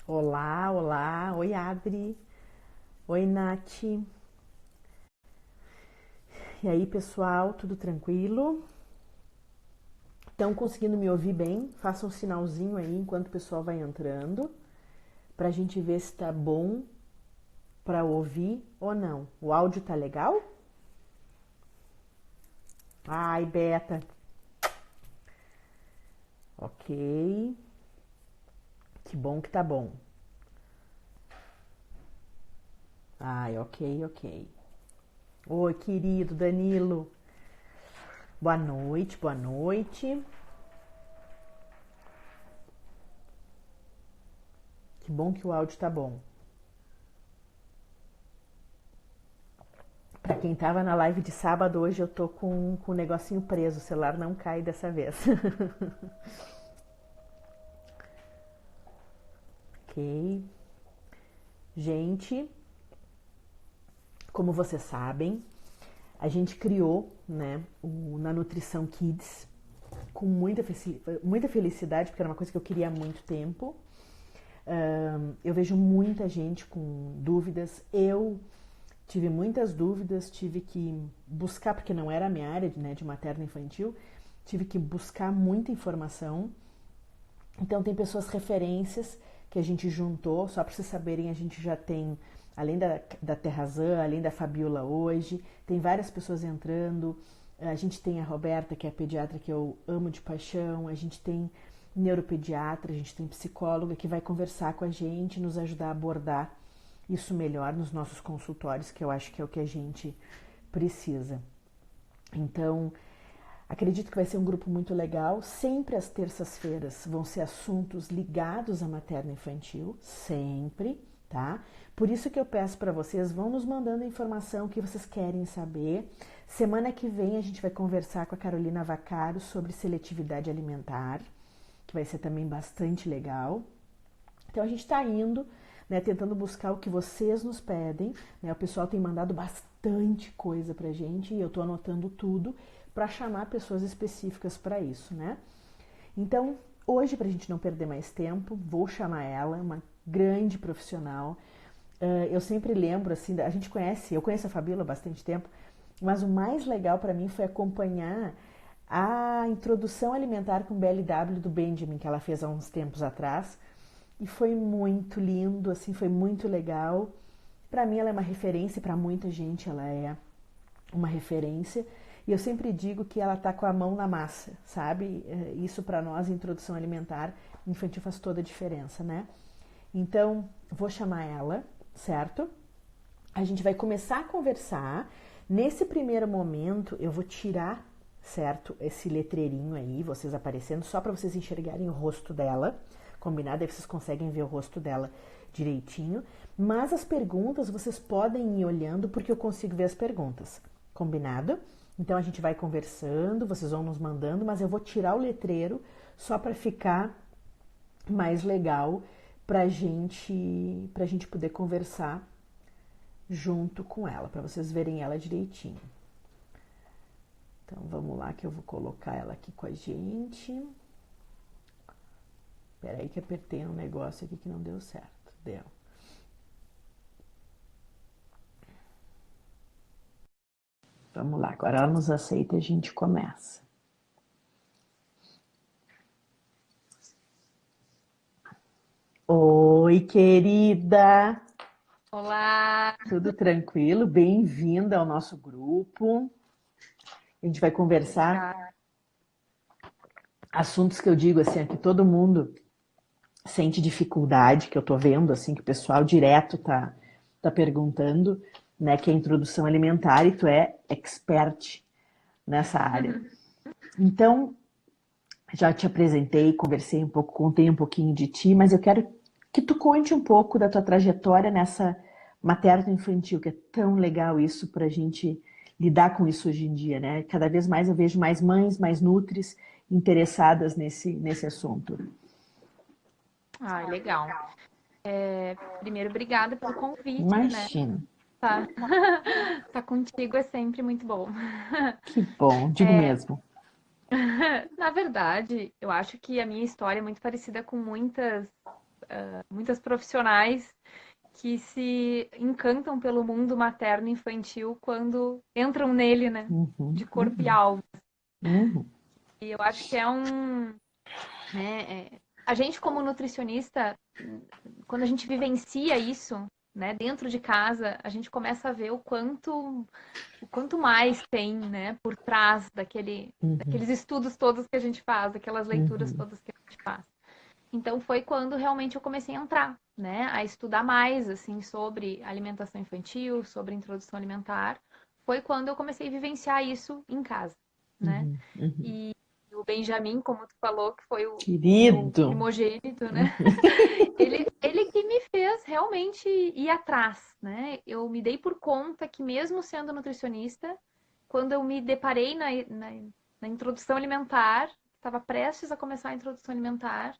Olá, olá. Oi, Adri. Oi, Nath. E aí, pessoal, tudo tranquilo? Estão conseguindo me ouvir bem? Faça um sinalzinho aí enquanto o pessoal vai entrando, pra gente ver se tá bom pra ouvir ou não. O áudio tá legal? Ai, Beta. Ok. Que bom que tá bom. Ai, ok, ok. Oi, querido Danilo. Boa noite, boa noite. Que bom que o áudio tá bom. Pra quem tava na live de sábado, hoje eu tô com o negocinho preso, o celular não cai dessa vez. Ok. Gente, como vocês sabem, a gente criou, né, Na Nutrição Kids com muita felicidade, porque era uma coisa que eu queria há muito tempo. Eu vejo muita gente com dúvidas. Eu tive muitas dúvidas, tive que buscar, porque não era a minha área, né, de materno infantil, tive que buscar muita informação. Então tem pessoas referências que a gente juntou, só para vocês saberem, a gente já tem, além da Terrazan, além da Fabiola hoje, tem várias pessoas entrando. A gente tem a Roberta, que é a pediatra que eu amo de paixão, a gente tem neuropediatra, a gente tem psicóloga que vai conversar com a gente, nos ajudar a abordar isso melhor nos nossos consultórios, que eu acho que é o que a gente precisa. Então, acredito que vai ser um grupo muito legal. Sempre às terças-feiras vão ser assuntos ligados à materno infantil, sempre, tá? Por isso que eu peço para vocês, vão nos mandando a informação que vocês querem saber. Semana que vem a gente vai conversar com a Carolina Vaccaro sobre seletividade alimentar, que vai ser também bastante legal. Então a gente está indo, né, tentando buscar o que vocês nos pedem, né? O pessoal tem mandado bastante coisa pra gente e eu estou anotando tudo para chamar pessoas específicas para isso, né? Então, hoje, para a gente não perder mais tempo, vou chamar ela, uma grande profissional. Eu sempre lembro, assim, a gente conhece, eu conheço a Fabíola há bastante tempo, mas o mais legal para mim foi acompanhar a introdução alimentar com BLW do Benjamin, que ela fez há uns tempos atrás, e foi muito lindo, assim, foi muito legal. Para mim ela é uma referência, para muita gente ela é uma referência. E eu sempre digo que ela tá com a mão na massa, sabe? Isso para nós, introdução alimentar infantil faz toda a diferença, né? Então, vou chamar ela, certo? A gente vai começar a conversar. Nesse primeiro momento, eu vou tirar, certo, esse letreirinho aí, vocês aparecendo, só para vocês enxergarem o rosto dela, combinado? Aí vocês conseguem ver o rosto dela direitinho. Mas as perguntas vocês podem ir olhando, porque eu consigo ver as perguntas, combinado? Então a gente vai conversando, vocês vão nos mandando, mas eu vou tirar o letreiro só para ficar mais legal pra gente poder conversar junto com ela, para vocês verem ela direitinho. Então vamos lá que eu vou colocar ela aqui com a gente. Espera aí que apertei um negócio aqui que não deu certo. Deu. Vamos lá, agora ela nos aceita e a gente começa. Oi, querida! Olá, Tudo tranquilo? Bem-vinda ao nosso grupo. A gente vai conversar obrigada. assuntos que eu digo assim, que todo mundo sente dificuldade, que eu tô vendo assim que o pessoal direto tá perguntando, né, que é a introdução alimentar e tu é expert nessa área. Então, já te apresentei, conversei um pouco, contei um pouquinho de ti, mas eu quero que tu conte um pouco da tua trajetória nessa materno-infantil, que é tão legal isso para a gente lidar com isso hoje em dia, né? Cada vez mais eu vejo mais mães, mais nutris interessadas nesse assunto. Ai, legal. Primeiro, obrigada pelo convite, né? Imagina, Tá, tá contigo é sempre muito bom. que bom, digo mesmo. Na verdade, eu acho que a minha história é muito parecida com muitas. muitas profissionais que se encantam pelo mundo materno e infantil quando entram nele, né? Uhum, De corpo e uhum, alma. uhum, E eu acho que a gente como nutricionista, quando a gente vivencia isso, né, dentro de casa, a gente começa a ver o quanto mais tem, né, por trás uhum, daqueles estudos todos que a gente faz, daquelas leituras uhum, todas que a gente faz. Então foi quando realmente eu comecei a entrar, né, a estudar mais assim sobre alimentação infantil, sobre introdução alimentar. Foi quando eu comecei a vivenciar isso em casa, né? uhum, uhum. E o Benjamin, como tu falou, que foi o meu Querido. primogênito, né? Ele que me fez realmente ir atrás, né? Eu me dei por conta que mesmo sendo nutricionista, quando eu me deparei na introdução alimentar, estava prestes a começar a introdução alimentar,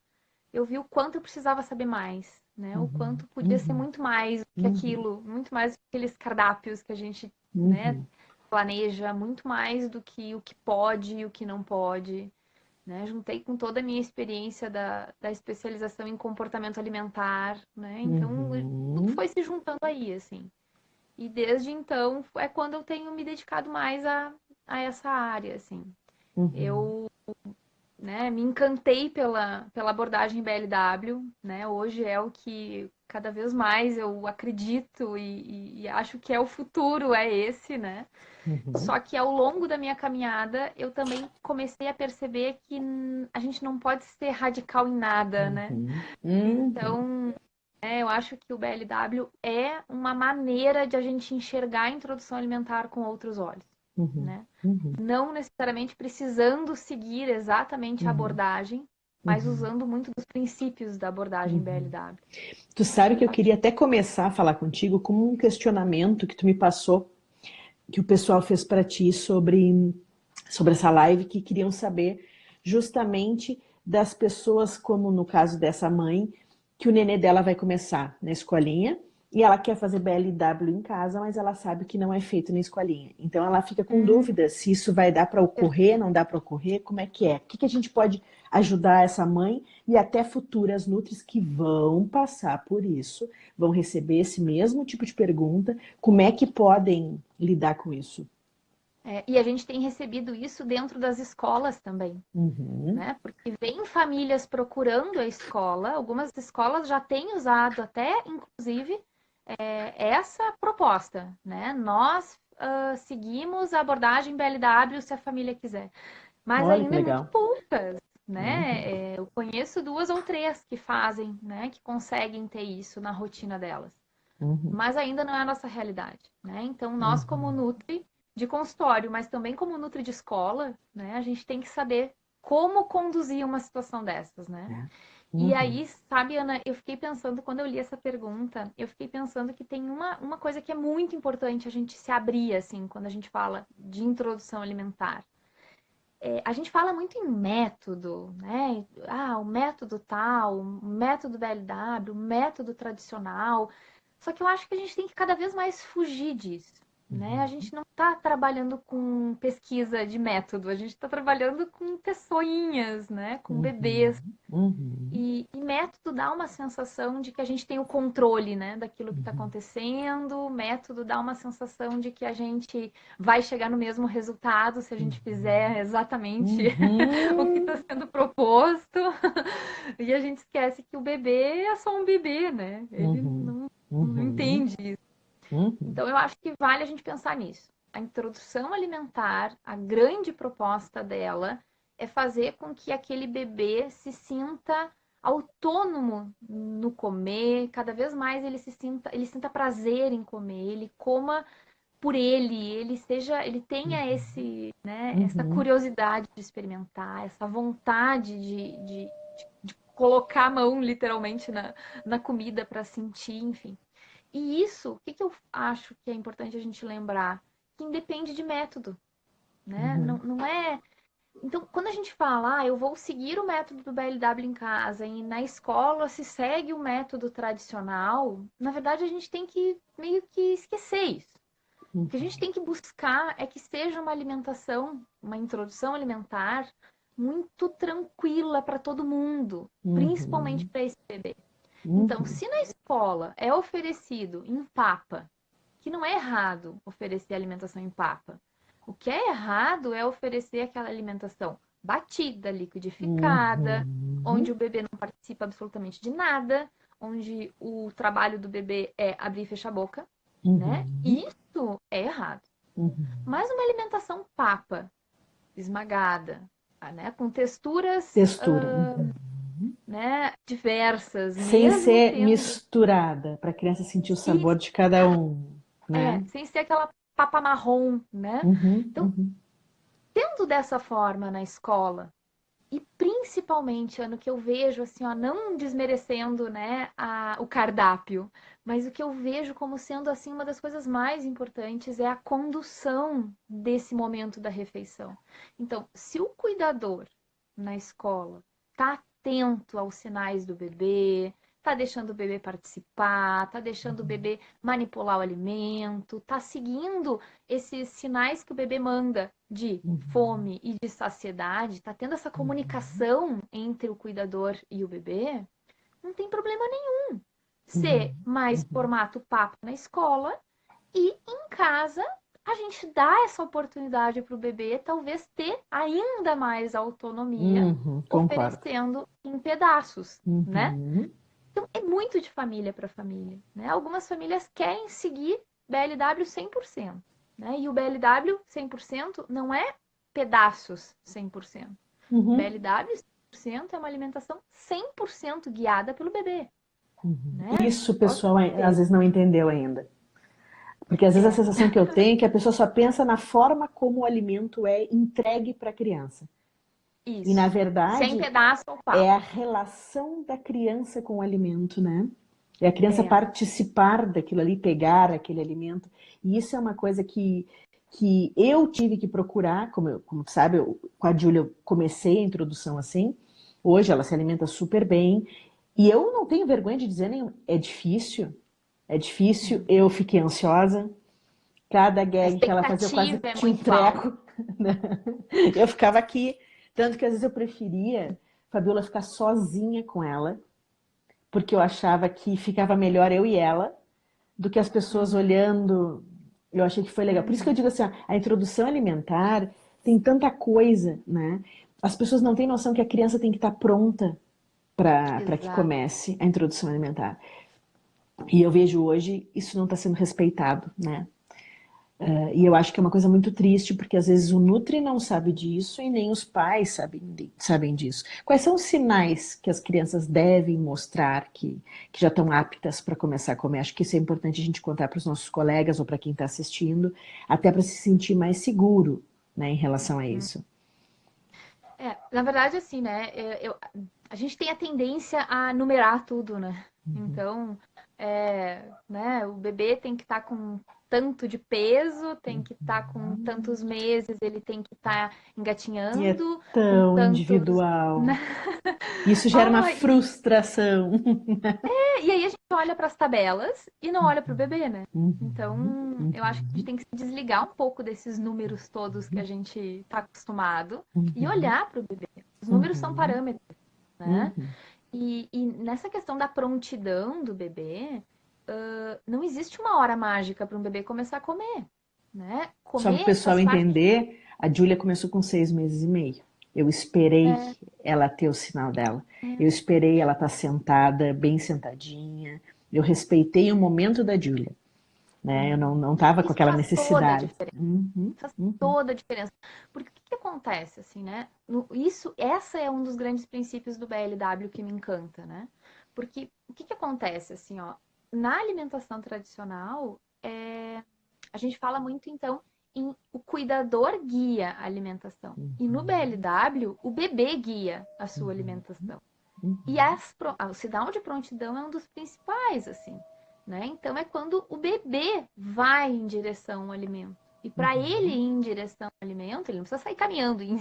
eu vi o quanto eu precisava saber mais, né? O Uhum, quanto podia ser uhum, muito mais do que uhum, aquilo, muito mais do que aqueles cardápios que a gente, né, uhum, planeja, muito mais do que o que pode e o que não pode, né? Juntei com toda a minha experiência da especialização em comportamento alimentar, né? Então, tudo uhum, foi se juntando aí, assim. E desde então é quando eu tenho me dedicado mais a essa área, assim. uhum, Eu, né, me encantei pela abordagem BLW, né? Hoje é o que cada vez mais eu acredito e acho que é o futuro, é esse, né? uhum, Só que ao longo da minha caminhada, eu também comecei a perceber que a gente não pode ser radical em nada, né? uhum, uhum, Então, eu acho que o BLW é uma maneira de a gente enxergar a introdução alimentar com outros olhos, uhum, né? uhum, Não necessariamente precisando seguir exatamente a uhum, abordagem, mas uhum, usando muito dos princípios da abordagem uhum. BLW. Tu sabe que eu Acho queria até começar a falar contigo como um questionamento que tu me passou, que o pessoal fez para ti sobre essa live, que queriam saber justamente das pessoas, como no caso dessa mãe, que o nenê dela vai começar na escolinha e ela quer fazer BLW em casa, mas ela sabe que não é feito na escolinha. Então ela fica com dúvida se isso vai dar para ocorrer, não dá para ocorrer, como é que é? O que, que a gente pode ajudar essa mãe e até futuras nutris que vão passar por isso, vão receber esse mesmo tipo de pergunta, como é que podem lidar com isso? e a gente tem recebido isso dentro das escolas também, Uhum, né? Porque vem famílias procurando a escola, algumas escolas já têm usado até, inclusive, essa proposta, né? Nós seguimos a abordagem BLW se a família quiser, mas olha que ainda é muito legal. poucas, Uhum, né? Eu conheço 2 ou 3 que fazem, né? Que conseguem ter isso na rotina delas, uhum, mas ainda não é a nossa realidade, né? Então, nós como uhum, Nutri de consultório, mas também como Nutri de escola, né? A gente tem que saber como conduzir uma situação dessas, né? é, E uhum, aí, sabe, Ana, eu fiquei pensando, quando eu li essa pergunta, eu fiquei pensando que tem uma coisa que é muito importante a gente se abrir, assim, quando a gente fala de introdução alimentar. A gente fala muito em método, né? Ah, o método tal, o método BLW, o método tradicional. Só que eu acho que a gente tem que cada vez mais fugir disso, né? A uhum, gente não está trabalhando com pesquisa de método, a gente está trabalhando com pessoinhas, né? Com bebês. uhum, uhum, E método dá uma sensação de que a gente tem o controle, né, daquilo que está uhum, acontecendo. Método dá uma sensação de que a gente vai chegar no mesmo resultado se a gente fizer exatamente o que está uhum, sendo proposto. E a gente esquece que o bebê é só um bebê, né? Ele uhum, não uhum, entende isso. uhum, Então, eu acho que vale a gente pensar nisso. A introdução alimentar, a grande proposta dela é fazer com que aquele bebê se sinta autônomo no comer, cada vez mais ele sinta prazer em comer, ele coma por ele tenha né, essa uhum, curiosidade de experimentar, essa vontade de colocar a mão literalmente na comida para sentir, enfim. E isso, o que eu acho que é importante a gente lembrar? Que independe de método, né? Não, uhum, não é. Então, quando a gente fala, eu vou seguir o método do BLW em casa e na escola se segue o método tradicional, na verdade a gente tem que meio que esquecer isso. O que a gente tem que buscar é que seja uma alimentação, uma introdução alimentar muito tranquila para todo mundo, principalmente uhum, para esse bebê. Então, Uhum. se na escola é oferecido em papa, que não é errado oferecer alimentação em papa, o que é errado é oferecer aquela alimentação batida, liquidificada, onde Uhum. o bebê não participa absolutamente de nada, onde o trabalho do bebê é abrir e fechar a boca, né? Uhum. Isso é errado. Uhum. Mas uma alimentação papa, esmagada, né? Com texturas, Textura. Uhum. né, diversas, Sem mesmo ser tendo misturada, para a criança sentir o sabor isso, de cada um, né? sem ser aquela papa marrom, né? Uhum. Então, Uhum. tendo dessa forma na escola, e principalmente, ano que eu vejo, assim, ó, não desmerecendo, né, o cardápio, mas o que eu vejo como sendo, assim, uma das coisas mais importantes é a condução desse momento da refeição. Então, se o cuidador na escola está atento aos sinais do bebê, tá deixando o bebê participar, tá deixando o bebê manipular o alimento, tá seguindo esses sinais que o bebê manda de Uhum. fome e de saciedade, tá tendo essa Uhum. comunicação entre o cuidador e o bebê, não tem problema nenhum ser Uhum. mais Uhum. formato papo na escola e em casa a gente dá essa oportunidade para o bebê talvez ter ainda mais autonomia Uhum. Concordo. oferecendo em pedaços, né? Uhum. Então é muito de família para família, né? Algumas famílias querem seguir BLW 100%, né? E o BLW 100% não é pedaços 100%. Uhum. BLW 100% é uma alimentação 100% guiada pelo bebê, Uhum. né? Isso o Posso pessoal às dizer, vezes não entendeu ainda. Porque às vezes a é, sensação que eu tenho é que a pessoa só pensa na forma como o alimento é entregue para a criança. E na isso. Sem verdade pedaço ou é a papo. relação da criança com o alimento, né? É a criança É. participar daquilo ali, pegar aquele alimento. E isso é uma coisa que eu tive que procurar, como tu sabe, com a Júlia eu comecei a introdução assim. Hoje ela se alimenta super bem. E eu não tenho vergonha de dizer nem é difícil, eu Uhum. fiquei ansiosa. Cada A gag que ela fazia eu quase expectativa é tinha um muito alta. treco, né? Eu ficava aqui, tanto que às vezes eu preferia Fabiola ficar sozinha com ela, porque eu achava que ficava melhor eu e ela do que as pessoas Uhum. olhando. Eu achei que foi legal. Por isso que eu Uhum. digo assim, a introdução alimentar tem tanta coisa, né? As pessoas não têm noção que a criança tem que estar pronta para que Exato. comece a introdução alimentar. E eu vejo hoje isso não está sendo respeitado, né? E eu acho que é uma coisa muito triste, porque às vezes o Nutri não sabe disso e nem os pais sabem disso. Quais são os sinais que as crianças devem mostrar que já estão aptas para começar a comer? Acho que isso é importante a gente contar para os nossos colegas ou para quem está assistindo, até para se sentir mais seguro, né, em relação a isso. Na verdade, assim, né? A gente tem a tendência a numerar tudo, né? Então, né, o bebê tem que estar com tanto de peso, tem que estar com tantos meses, ele tem que estar E é engatinhando, com tão tantos. individual. Isso gera uma Ah, frustração. e aí a gente olha para as tabelas e não olha para o bebê, né? Uhum, Então, eu acho que a gente uhum, tem que se desligar um pouco desses números todos que a gente está acostumado e uhum, olhar para o bebê. Os números são uhum, parâmetros, né? uhum. E nessa questão da prontidão do bebê, não existe uma hora mágica para um bebê começar a comer, né? Só para o Comer pessoal faz parte. entender, a Júlia começou com 6 meses e meio. Eu esperei É, ela ter o sinal dela. é, Eu esperei ela estar sentada, bem sentadinha. Eu respeitei o momento da Júlia, né? Eu não estava com isso aquela faz toda a necessidade. diferença. Uhum, Faz uhum, toda a diferença. Porque o que, que acontece, assim, né? Essa é um dos grandes princípios do BLW que me encanta, né? Porque o que, que acontece, assim, ó? Na alimentação tradicional, a gente fala muito, então, em o cuidador guia a alimentação. E no uhum, BLW, o bebê guia a sua alimentação. E uhum, o sinal de prontidão é um dos principais, assim, né? Então é quando o bebê vai em direção ao alimento. E para ele ir uhum, em direção ao alimento, ele não precisa sair caminhando em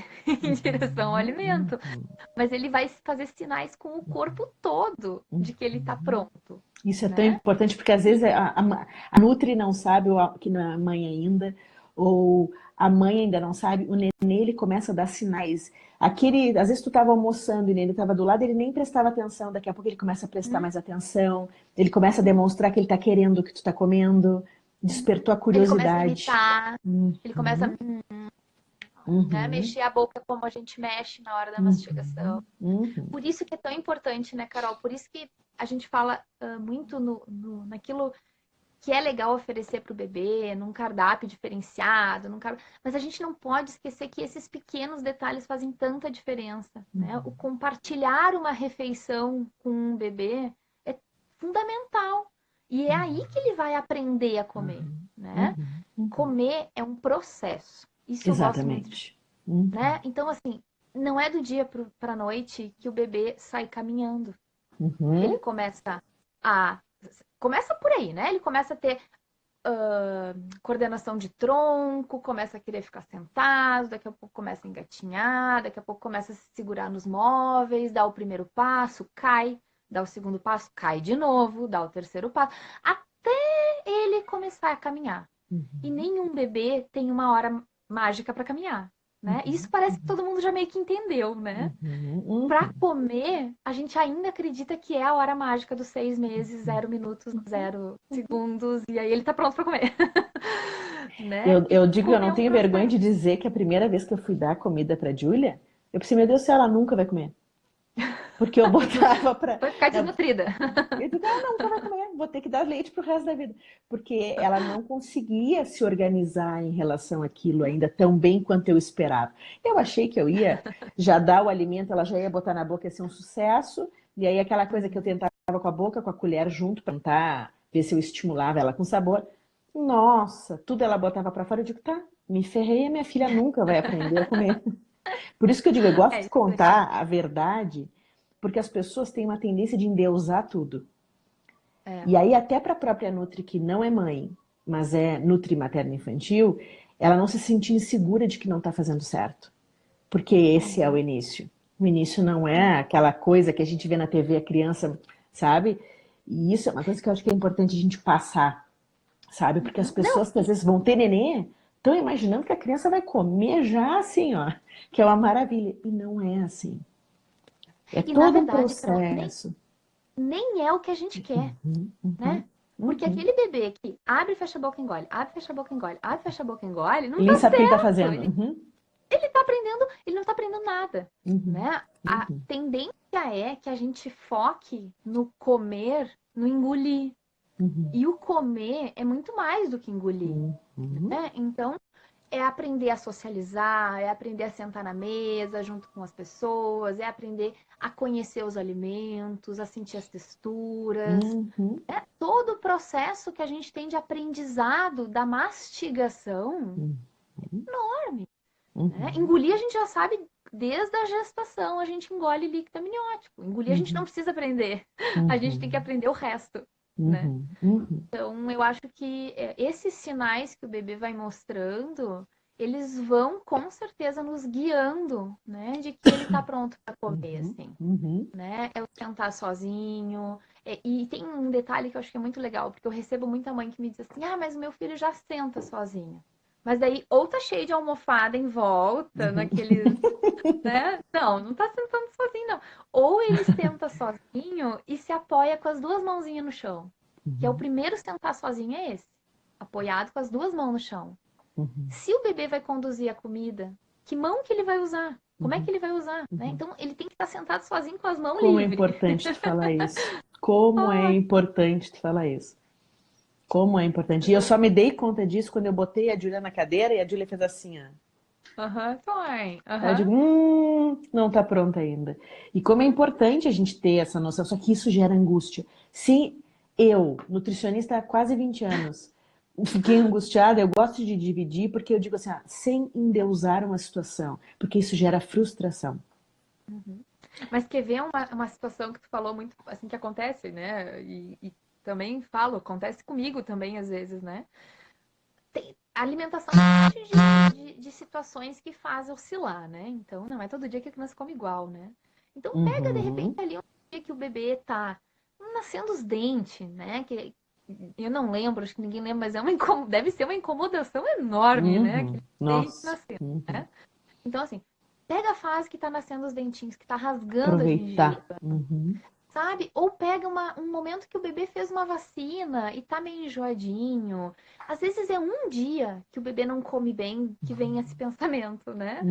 direção ao uhum, alimento, uhum, mas ele vai fazer sinais com o corpo todo de que ele está uhum. pronto, Isso é tão né? importante porque às vezes a Nutri não sabe, ou que não é a mãe ainda, ou a mãe ainda não sabe, o nenê ele começa a dar sinais. Aquele, às vezes tu estava almoçando e ele estava do lado, ele nem prestava atenção, daqui a pouco ele começa a prestar Hum, mais atenção, ele começa a demonstrar que ele está querendo o que tu está comendo, despertou a Ele começa a curiosidade. imitar, ele começa Uhum, né, uhum, mexer a boca como a gente mexe na hora da mastigação. uhum, uhum, Por isso que é tão importante, né, Carol? Por isso que a gente fala muito naquilo que é legal oferecer para o bebê, num cardápio diferenciado, mas a gente não pode esquecer que esses pequenos detalhes fazem tanta diferença, né? O compartilhar uma refeição com um bebê é fundamental. E é aí que ele vai aprender a comer, né? uhum, uhum. Comer é um processo. Isso eu gosto muito de, Exatamente. Uhum, né? Então, assim, não é do dia para a noite que o bebê sai caminhando. Ele uhum, a. Começa por aí, né? Ele começa a ter coordenação de tronco, começa a querer ficar sentado, daqui a pouco começa a engatinhar, daqui a pouco começa a se segurar nos móveis, dá o primeiro passo, cai, dá o segundo passo, cai de novo, dá o terceiro passo, até ele começar a caminhar. E uhum, nenhum bebê tem uma hora mágica para caminhar, né? Isso uhum, parece que todo mundo já meio que entendeu, né? uhum, Para uhum. comer, a gente ainda acredita que é a hora mágica dos 6 meses, 0 minutos, 0 segundos, e aí ele tá pronto para comer. Né? Eu, E eu digo, eu comer não é um tenho vergonha processo. de dizer que a primeira vez que eu fui dar comida pra Júlia, eu pensei, meu Deus do céu, ela nunca vai comer. Porque eu botava pra. Vai ficar Eu desnutrida. digo, ela nunca vai comer, vou ter que dar leite pro resto da vida. Porque ela não conseguia se organizar em relação àquilo ainda tão bem quanto eu esperava. Eu achei que eu ia já dar o alimento, ela já ia botar na boca, ia ser um sucesso. E aí aquela coisa que eu tentava com a boca, com a colher junto, pra tentar ver se eu estimulava ela com sabor. Nossa, tudo ela botava pra fora. Eu digo, tá, me ferrei, a minha filha nunca vai aprender a comer. Por isso que eu digo, eu gosto É de isso aí. contar a verdade, porque as pessoas têm uma tendência de endeusar tudo. É. E aí, até para a própria Nutri, que não é mãe, mas é Nutri materno infantil, ela não se sentir insegura de que não está fazendo certo. Porque esse é o Uhum. início. O início não é aquela coisa que a gente vê na TV, a criança, sabe? E isso é uma coisa que eu acho que é importante a gente passar, sabe? Porque as Uhum. Não, pessoas que às vezes vão ter nenê estão imaginando que a criança vai comer já assim, ó, que é uma maravilha. E não é assim. É e na todo um verdade, Carol, nem, processo. nem é o que a gente quer, Uhum, uhum, né? Porque uhum. aquele bebê que abre e fecha a boca e engole, abre e fecha a boca e engole, abre e fecha a boca e engole, não Ele nem tá sabe o que ele está certo. fazendo. Ele Uhum, tá aprendendo, ele não tá aprendendo nada, uhum, né? A uhum, tendência é que a gente foque no comer, no engolir. uhum, E o comer é muito mais do que engolir, uhum, né? Então, é aprender a socializar, é aprender a sentar na mesa junto com as pessoas, é aprender a conhecer os alimentos, a sentir as texturas. uhum, É todo o processo que a gente tem de aprendizado da mastigação uhum, enorme. Né? uhum, Engolir a gente já sabe desde a gestação, a gente engole líquido amniótico. Engolir a gente não uhum, precisa aprender, a gente tem que uhum, aprender o resto, né? uhum, uhum, Então, eu acho que esses sinais que o bebê vai mostrando, eles vão com certeza nos guiando, né, de que ele está pronto para comer, uhum, assim, uhum, né? É o sentar sozinho. E tem um detalhe que eu acho que é muito legal, porque eu recebo muita mãe que me diz assim: ah, mas o meu filho já senta sozinho. Mas daí, ou tá cheio de almofada em volta, uhum, naqueles, né? Não, não tá sentando sozinho, não. Ou ele senta sozinho e se apoia com as duas mãozinhas no chão. Que é o uhum, primeiro sentar sozinho é esse. Apoiado com as duas mãos no chão. uhum, Se o bebê vai conduzir a comida, que mão que ele vai usar? Como é uhum, que ele vai usar? Né? uhum. Então, ele tem que estar sentado sozinho com as mãos Como é livres. importante tu falar isso. Como é Ah, importante tu falar isso. Como é importante. E eu eu- só me dei conta disso quando eu botei a Julia na cadeira e a Julia fez assim, ó. Aham, foi. Aí eu digo, Aham. não tá pronta ainda. E como é importante a gente ter essa noção, só que isso gera angústia. Se eu, nutricionista há quase 20 anos, fiquei angustiada, eu gosto de dividir, porque eu digo assim, sem endeusar uma situação, porque isso gera frustração. Uhum. Mas quer ver uma situação que tu falou muito, assim, que acontece, né? E também falo, acontece comigo também às vezes, né? A alimentação tem de situações que faz oscilar, né? Então, não é todo dia que a criança come igual, né? Então, pega de repente Uhum, ali um dia que o bebê tá nascendo os dentes, né? eu não lembro, acho que ninguém lembra, mas deve ser uma incomodação enorme, né? Uhum. Aquele dente Nossa. nascendo, Uhum. né? Então, assim, pega a fase que tá nascendo os dentinhos, que tá rasgando a Aproveitar. gengiva, Uhum. sabe? Ou pega um momento que o bebê fez uma vacina e tá meio enjoadinho. Às vezes é um dia que o bebê não come bem que vem esse pensamento, né?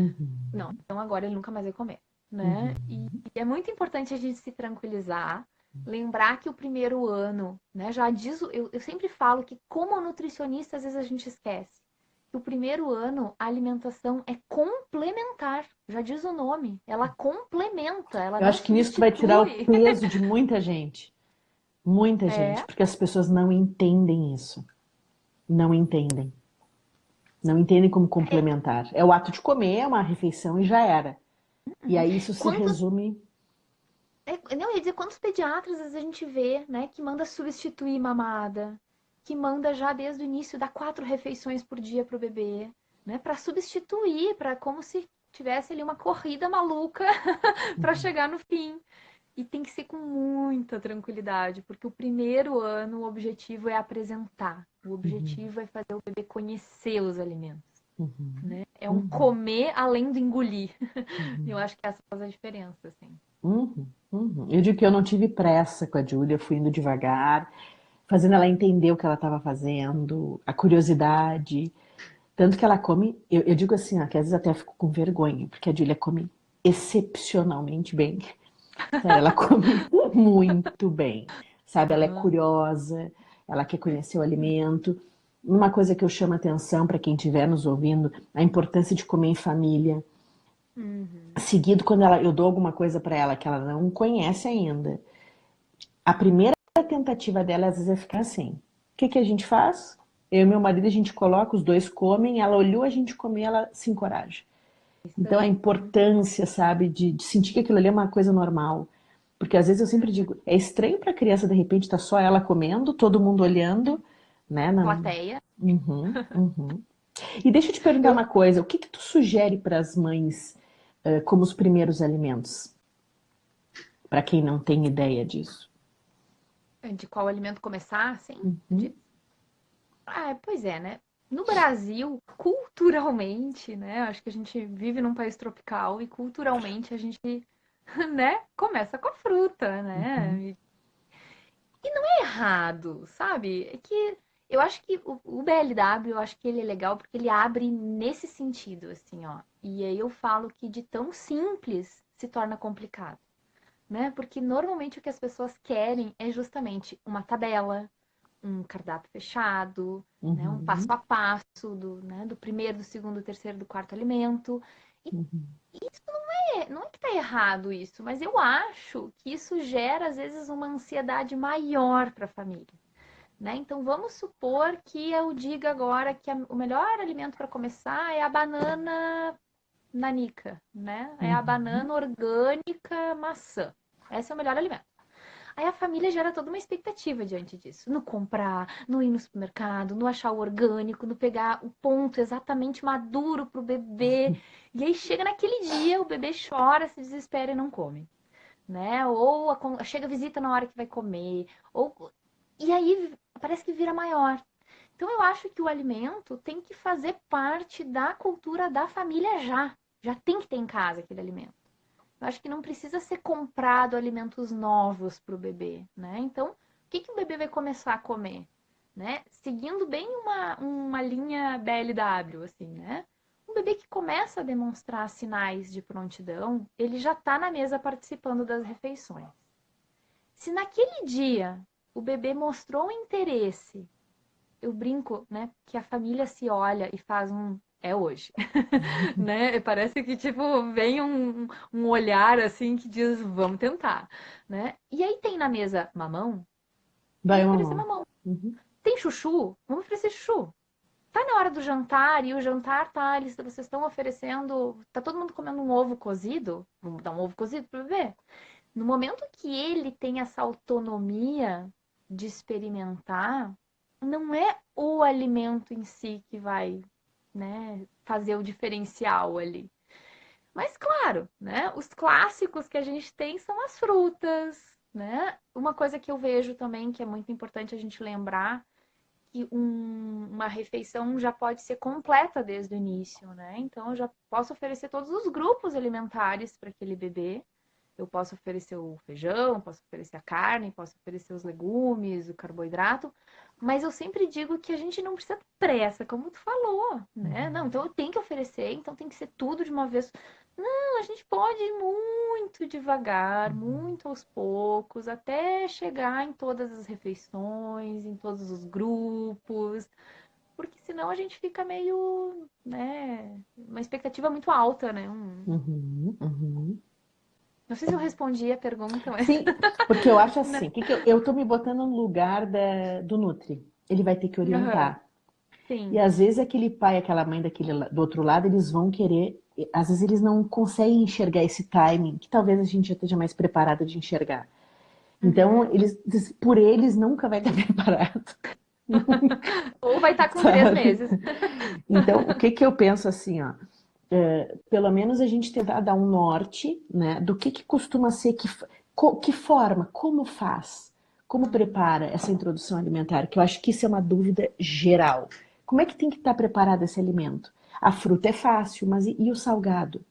Não, Uhum. então agora ele nunca mais vai comer, né? E Uhum. é muito importante a gente se tranquilizar, lembrar que o primeiro ano, né? Já diz, eu sempre falo que como nutricionista, às vezes a gente esquece que o primeiro ano a alimentação é complementar. Já diz o nome, ela complementa, ela Eu não acho que nisso tu vai tirar o substitui. peso de muita gente. Muita gente. É, Porque as pessoas não entendem isso. Não entendem. Não entendem como é, complementar. É o ato de comer, é uma refeição e já era. E aí isso se quantos, resume. não, eu ia dizer, quantos pediatras às vezes a gente vê, né, que manda substituir mamada, que manda já desde o início dar 4 refeições por dia pro bebê, né, para substituir, para como se tivesse ali uma corrida maluca para chegar no fim. E tem que ser com muita tranquilidade, porque o primeiro ano o objetivo é apresentar, o Uhum, objetivo é fazer o bebê conhecer os alimentos, uhum, né? É um uhum, comer além do engolir. Eu uhum, acho que essa faz a diferença, assim. uhum, uhum. Eu digo que eu não tive pressa com a Júlia, eu fui indo devagar, fazendo ela entender o que ela estava fazendo, a curiosidade. Tanto que ela come, eu digo assim, ó, que às vezes até fico com vergonha, porque a Júlia come excepcionalmente bem. Sério, ela come muito bem, sabe? Ela é Aham. curiosa, ela quer conhecer o alimento. Uma coisa que eu chamo a atenção para quem estiver nos ouvindo, a importância de comer em família. Uhum. Seguido, quando eu dou alguma coisa para ela que ela não conhece ainda, a primeira tentativa dela às vezes é ficar assim. O que que a gente faz? Eu e meu marido, a gente coloca, os dois comem, ela olhou a gente comer, ela se encoraja. Isso Então, a aí. importância, sabe, de sentir que aquilo ali é uma coisa normal. Porque às vezes eu sempre digo, é estranho para a criança, de repente, tá só ela comendo, todo mundo olhando, né? Plateia. Uhum, uhum. E deixa eu te perguntar Eu, uma coisa, o que que tu sugere para as mães como os primeiros alimentos? Para quem não tem ideia disso. de qual alimento começar, assim? Uhum, Ah, pois é, né? No Brasil, culturalmente, né? Acho que a gente vive num país tropical e culturalmente a gente, né, começa com a fruta, uhum, né? É errado, sabe? É que eu acho que o BLW, eu acho que ele é legal porque ele abre nesse sentido, assim, ó. E aí eu falo que de tão simples se torna complicado, né? Porque normalmente o que as pessoas querem é justamente uma tabela, um cardápio fechado, né? Um passo uhum, a passo né? Do primeiro, do segundo, do terceiro, do quarto alimento. E uhum, isso não é que tá errado isso, mas eu acho que isso gera, às vezes, uma ansiedade maior para a família. Né? Então vamos supor que eu diga agora que o melhor alimento para começar é a banana nanica, né? É a uhum. banana orgânica maçã. Esse é o melhor alimento. Aí a família gera toda uma expectativa diante disso. No comprar, no ir no supermercado, no achar o orgânico, no pegar o ponto exatamente maduro pro bebê. E aí chega naquele dia, o bebê chora, se desespera e não come. Né? Ou chega a visita na hora que vai comer. E aí parece que vira maior. Então eu acho que o alimento tem que fazer parte da cultura da família já. Já tem que ter em casa aquele alimento. Eu acho que não precisa ser comprado alimentos novos para o bebê, né? Então, o que, que o bebê vai começar a comer? Né? Seguindo bem uma linha BLW, assim, né? Um bebê que começa a demonstrar sinais de prontidão, ele já está na mesa participando das refeições. Se naquele dia o bebê mostrou um interesse, eu brinco, né, que a família se olha e faz um é hoje, né? Parece que tipo vem um olhar assim que diz vamos tentar, né? E aí tem na mesa mamão, Vai vamos uma oferecer mão. mamão. Uhum, Tem chuchu, vamos oferecer chuchu. Tá na hora do jantar e o jantar tá, vocês estão oferecendo, tá todo mundo comendo um ovo cozido, vamos dar um ovo cozido pro bebê. No momento que ele tem essa autonomia de experimentar, não é o alimento em si que vai, né, fazer o diferencial ali. Mas claro, né, os clássicos que a gente tem são as frutas, né? Uma coisa que eu vejo também que é muito importante a gente lembrar que uma refeição já pode ser completa desde o início, né? Então eu já posso oferecer todos os grupos alimentares para aquele bebê. Eu posso oferecer o feijão, posso oferecer a carne, posso oferecer os legumes, o carboidrato, mas eu sempre digo que a gente não precisa ter pressa, como tu falou, né? Não, então eu tenho que oferecer, então tem que ser tudo de uma vez. Não, a gente pode ir muito devagar, muito aos poucos, até chegar em todas as refeições, em todos os grupos, porque senão a gente fica meio, né, uma expectativa muito alta, né? Uhum, uhum. Não sei se eu respondi a pergunta, mas. Sim, porque eu acho Não. assim, eu tô me botando no lugar do Nutri. Ele vai ter que Aham, orientar. E sim. às vezes aquele pai, aquela mãe do outro lado, eles vão querer, às vezes eles não conseguem enxergar esse timing, que talvez a gente já esteja mais preparado de enxergar. Então, Uhum. por eles nunca vai estar preparado, Ou vai estar com 3 meses. sabe? Então, o que que eu penso assim, ó, pelo menos a gente tentar dar um norte, né, do que costuma ser, que forma, como faz, como Uhum. prepara essa introdução alimentar, que eu acho que isso é uma dúvida geral. Como é que tem que estar preparado esse alimento? A fruta é fácil, mas e o salgado?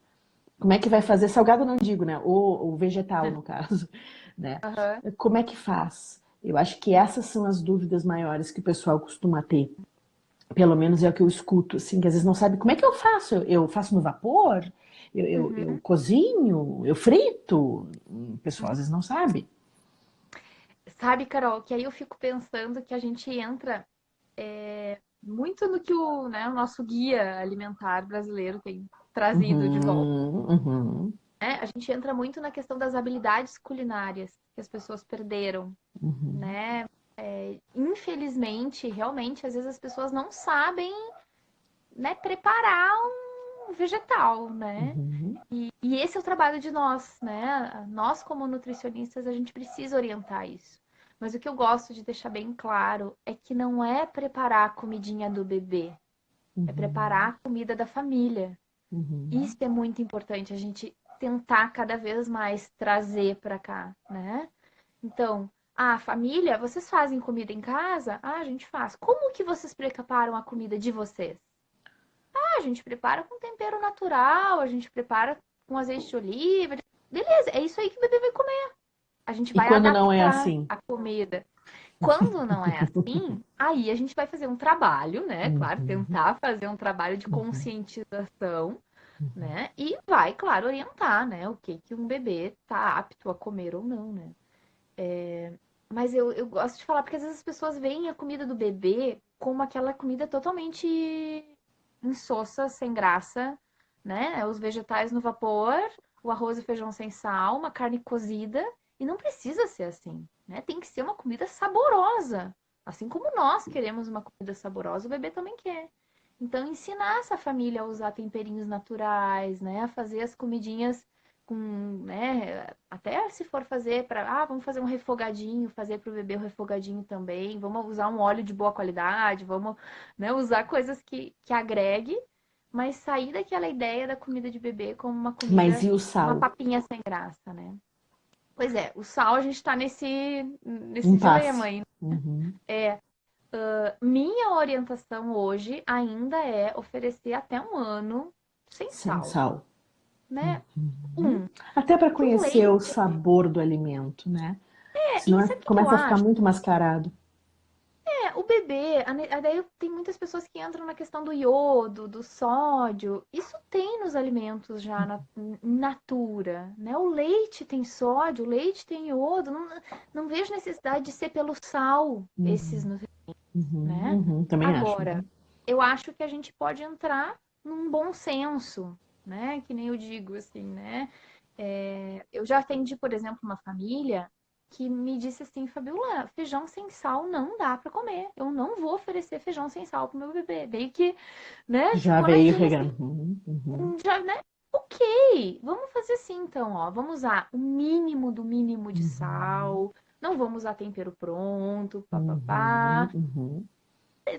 Como é que vai fazer? Salgado não digo, né? O vegetal, no caso, né? Aham. Como é que faz? Eu acho que essas são as dúvidas maiores que o pessoal costuma ter. Pelo menos é o que eu escuto, assim, que às vezes não sabe como é que eu faço. Eu faço no vapor? Eu Uhum. cozinho? Eu frito? O pessoal Uhum. às vezes não sabe. Sabe, Carol, que aí eu fico pensando que a gente entra muito no que o nosso guia alimentar brasileiro tem trazido de volta, Uhum, uhum, né? A gente entra muito na questão das habilidades culinárias que as pessoas perderam, uhum, né? Infelizmente, realmente, às vezes as pessoas não sabem, né, preparar um vegetal, né? uhum, E esse é o trabalho de nós, né? Nós, como nutricionistas, a gente precisa orientar isso. Mas o que eu gosto de deixar bem claro é que não é preparar a comidinha do bebê, é preparar uhum, a comida da família. uhum, Isso é muito importante, a gente tentar cada vez mais trazer para cá, né? Então, a família, vocês fazem comida em casa? Ah, a gente faz. Como que vocês preparam a comida de vocês? Ah, a gente prepara com tempero natural, a gente prepara com azeite de oliva. Beleza, é isso aí que o bebê vai comer. A gente E vai quando não é adaptar assim? a comida. Quando não é assim, aí a gente vai fazer um trabalho, né? Claro, Uhum, tentar fazer um trabalho de uhum, conscientização, uhum. né? E vai, claro, orientar, né? O que que um bebê tá apto a comer ou não, né? Mas eu gosto de falar, porque às vezes as pessoas veem a comida do bebê como aquela comida totalmente insossa, sem graça, né? Os vegetais no vapor, o arroz e feijão sem sal, uma carne cozida, e não precisa ser assim, né? Tem que ser uma comida saborosa. Assim como nós queremos uma comida saborosa, o bebê também quer. Então, ensinar essa família a usar temperinhos naturais, né? A fazer as comidinhas com, né? Até se for fazer para, vamos fazer um refogadinho, fazer para o bebê o refogadinho também. Vamos usar um óleo de boa qualidade, vamos, né, usar coisas que agregue, mas sair daquela ideia da comida de bebê como uma Mas comida, e o uma sal? papinha sem graça, né? Pois é, o sal a gente está nesse dilema Impasse. aí. Uhum. Minha orientação hoje ainda é oferecer até 1 ano sem Sem sal, sal. né? Uhum. Um, Até para porque o conhecer o leite, sabor do alimento, né? e Senão sabe o que que eu começa a ficar acho? muito mascarado. O bebê, daí tem muitas pessoas que entram na questão do iodo, do sódio. Isso tem nos alimentos já in natura, né? O leite tem sódio, o leite tem iodo. Não, não vejo necessidade de ser pelo sal esses Uhum, nutrientes, uhum, né? uhum, também acho. Agora, eu acho que a gente pode entrar num bom senso, né? Que nem eu digo, assim, né? Eu já atendi, por exemplo, uma família que me disse assim, Fabiola, feijão sem sal não dá para comer. Eu não vou oferecer feijão sem sal pro meu bebê. Meio que, né, Já ficou veio naquele assim, regando. Uhum, uhum, já, né? Ok, vamos fazer assim então, ó. Vamos usar o mínimo do mínimo de uhum, sal. Não vamos usar tempero pronto, uhum, papapá. uhum,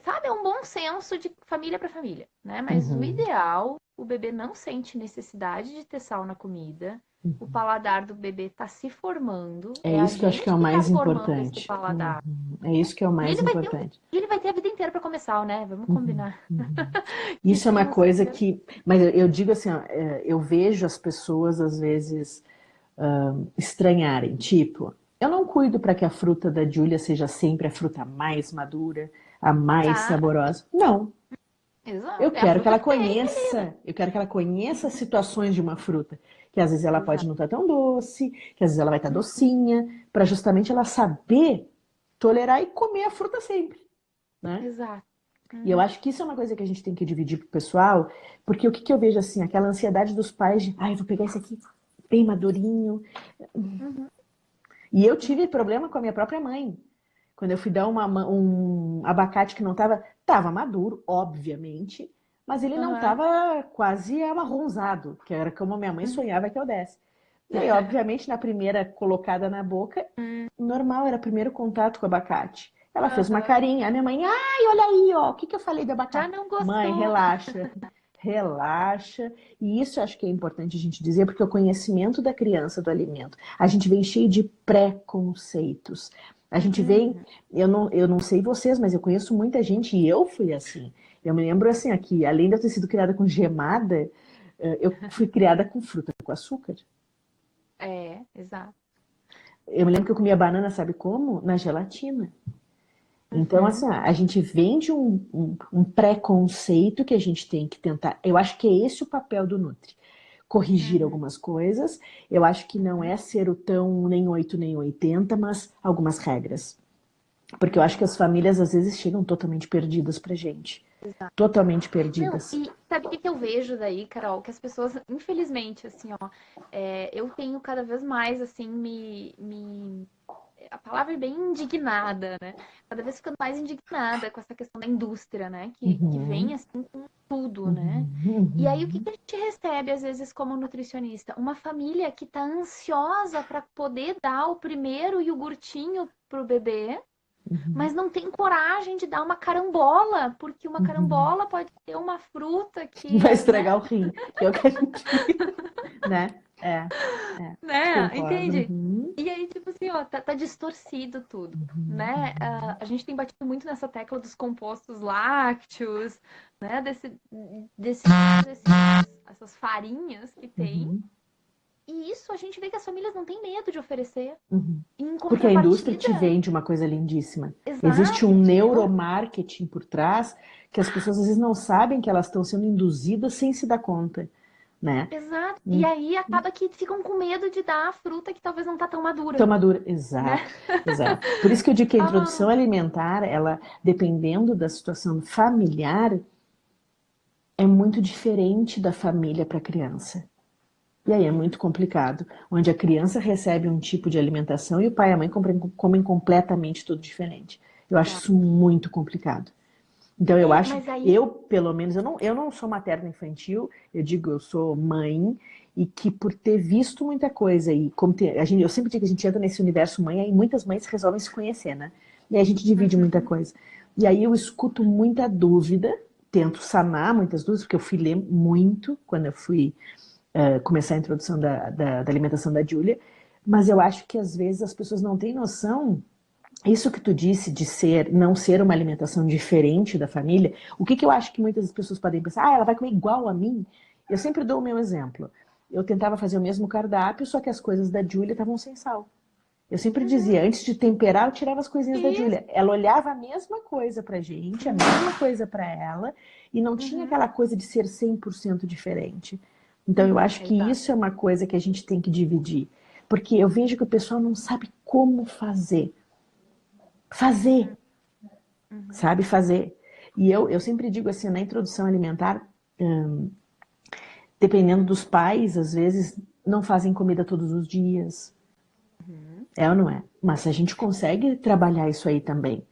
Sabe, é um bom senso de família para família, né? Mas o uhum, ideal, o bebê não sente necessidade de ter sal na comida. o paladar do bebê está se formando. É A isso que eu acho que é gente o que está mais formando esse importante. paladar. É isso que é o E mais ele vai ter, importante. ele vai ter a vida inteira para começar, né? Vamos Uhum, combinar. uhum. Que Isso é uma com coisa certeza. que. Mas eu digo assim, ó, eu vejo as pessoas às vezes estranharem. Tipo, eu não cuido para que a fruta da Júlia seja sempre a fruta mais madura, a mais Exato, saborosa. Não. Eu exato. É a quero que fruta ela que tem ali, conheça, eu quero que ela conheça as situações de uma fruta, que às vezes ela né? pode Exato. não estar tão doce, que às vezes ela vai estar docinha, para justamente ela saber tolerar e comer a fruta sempre, né? Exato. E eu Uhum. acho que isso é uma coisa que a gente tem que dividir pro pessoal, porque o que, que eu vejo assim, aquela ansiedade dos pais de, ai, vou pegar esse aqui bem madurinho. Uhum. E eu tive problema com a minha própria mãe. Quando eu fui dar um abacate que não estava maduro, obviamente, mas ele não Uhum. estava quase amarronzado, que era como minha mãe Uhum. sonhava que eu desse. E aí, obviamente, na primeira colocada na boca, normal, era o primeiro contato com o abacate. Ela fez uma Uhum. carinha, a minha mãe, ai, olha aí, ó, o que que eu falei do Já abacate? não Mãe, gostou. relaxa, relaxa. E isso eu acho que é importante a gente dizer, porque o conhecimento da criança do alimento, a gente vem cheio de preconceitos. A gente vem, Uhum. eu não sei vocês, mas eu conheço muita gente e eu fui assim. Eu me lembro assim, aqui, além de eu ter sido criada com gemada, eu fui criada com fruta com açúcar. É, exato. Eu me lembro que eu comia banana, sabe como? Na gelatina. Então, assim, Uhum. a gente vende um preconceito que a gente tem que tentar. Eu acho que é esse o papel do Nutri. Corrigir Uhum. algumas coisas. Eu acho que não Uhum. é ser o tão nem 8 nem 80, mas algumas regras. Porque eu acho que Uhum. as famílias às vezes chegam totalmente perdidas pra gente. Exato. Totalmente Não, perdidas. e sabe o que que eu vejo daí, Carol? Que as pessoas, infelizmente, assim, ó, eu tenho cada vez mais, assim, a palavra é bem indignada, né? Cada vez ficando mais indignada com essa questão da indústria, né? Que vem, Uhum, assim, com tudo, né? uhum, E aí, o que uhum, que a gente recebe, às vezes, como nutricionista? Uma família que tá ansiosa para poder dar o primeiro iogurtinho pro bebê, uhum, mas não tem coragem de dar uma carambola, porque uma uhum. carambola pode ter uma fruta Vai que, né? estragar o rim, que é o que a gente, né? Né? Concordo. Entende? Uhum, E aí, tipo assim, ó, tá distorcido tudo, uhum, né? uhum, A gente tem batido muito nessa tecla dos compostos lácteos, né? Desses, essas farinhas que tem. uhum, E isso a gente vê que as famílias não têm medo de oferecer. uhum. Em Porque a indústria te contrapartida, vende uma coisa lindíssima. Existe exato, um ela, neuromarketing por trás que as pessoas às vezes não sabem que elas estão sendo induzidas sem se dar conta, né? exato. E Hum, aí acaba que ficam com medo de dar a fruta que talvez não tá tão Tão madura, madura, né? exato, exato. Por isso que eu digo que a Ah, introdução alimentar, ela, dependendo da situação familiar, é muito diferente da família para a criança. E aí é muito complicado, onde a criança recebe um tipo de alimentação e o pai e a mãe comem completamente tudo diferente. Eu acho exato. isso muito complicado. Então eu acho, Mas aí. eu pelo menos, eu não sou materna infantil, eu digo eu sou mãe e que por ter visto muita coisa e como eu sempre digo que a gente entra nesse universo mãe, aí muitas mães resolvem se conhecer, né? E aí a gente divide muita Uhum, coisa. E aí eu escuto muita dúvida, tento sanar muitas dúvidas, porque eu fui ler muito quando eu fui começar a introdução da alimentação da Júlia, mas eu acho que às vezes as pessoas não têm noção. Isso que tu disse de não ser uma alimentação diferente da família, o que, que eu acho que muitas pessoas podem pensar? Ah, ela vai comer igual a mim? Eu sempre dou o meu exemplo. Eu tentava fazer o mesmo cardápio, só que as coisas da Júlia estavam sem sal. Eu sempre uhum. dizia, antes de temperar, eu tirava as coisinhas da Isso. Júlia. Ela olhava a mesma coisa pra gente, a mesma coisa pra ela, e não tinha Uhum, aquela coisa de ser 100% diferente. Então eu uhum, acho que exato. isso é uma coisa que a gente tem que dividir. Porque eu vejo que o pessoal não sabe como fazer. Fazer, Uhum, uhum, sabe? Fazer. E eu sempre digo assim, na introdução alimentar, dependendo dos pais, às vezes não fazem comida todos os dias. uhum. É ou não é? Mas a gente consegue trabalhar isso aí também.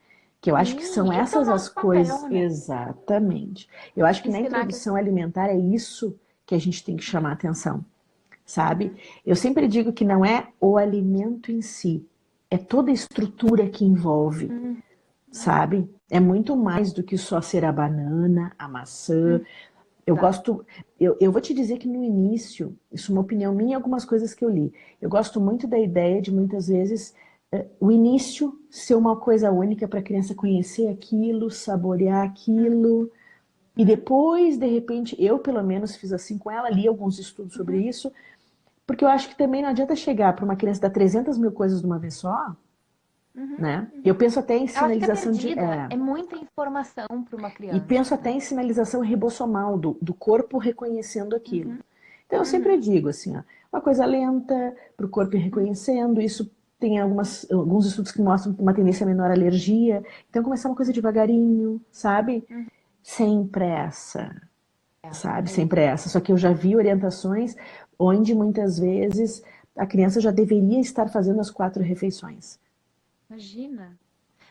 Que eu acho que Sim, são esse é o essas as nosso coisas. papel, né? Exatamente. Eu acho que na Ensinar que. introdução alimentar é isso que a gente tem que chamar a atenção, sabe? Uhum, Eu sempre digo que não é o alimento em si, é toda a estrutura que envolve, uhum, sabe? É muito mais do que só ser a banana, a maçã, uhum, Eu Tá. gosto, eu vou te dizer que no início, isso é uma opinião minha e algumas coisas que eu li. Eu gosto muito da ideia de muitas vezes o início ser uma coisa única para a criança conhecer aquilo, saborear aquilo, e Uhum. depois, de repente, eu pelo menos fiz assim com ela, li alguns estudos sobre Uhum. isso, porque eu acho que também não adianta chegar para uma criança dar 300 mil coisas de uma vez só, Uhum. né? Eu Uhum. penso até em Ela fica sinalização de. perdida. É muita informação para uma E criança, penso até né? em sinalização ribossomal do corpo reconhecendo aquilo. Uhum. Então eu sempre Uhum. digo assim, ó, uma coisa lenta para o corpo ir reconhecendo, isso tem alguns estudos que mostram uma tendência a menor alergia. Então começar uma coisa devagarinho, sabe? Uhum. Sem pressa, É, sabe? é Sem isso. pressa. Só que eu já vi orientações onde muitas vezes a criança já deveria estar fazendo as 4 refeições. Imagina.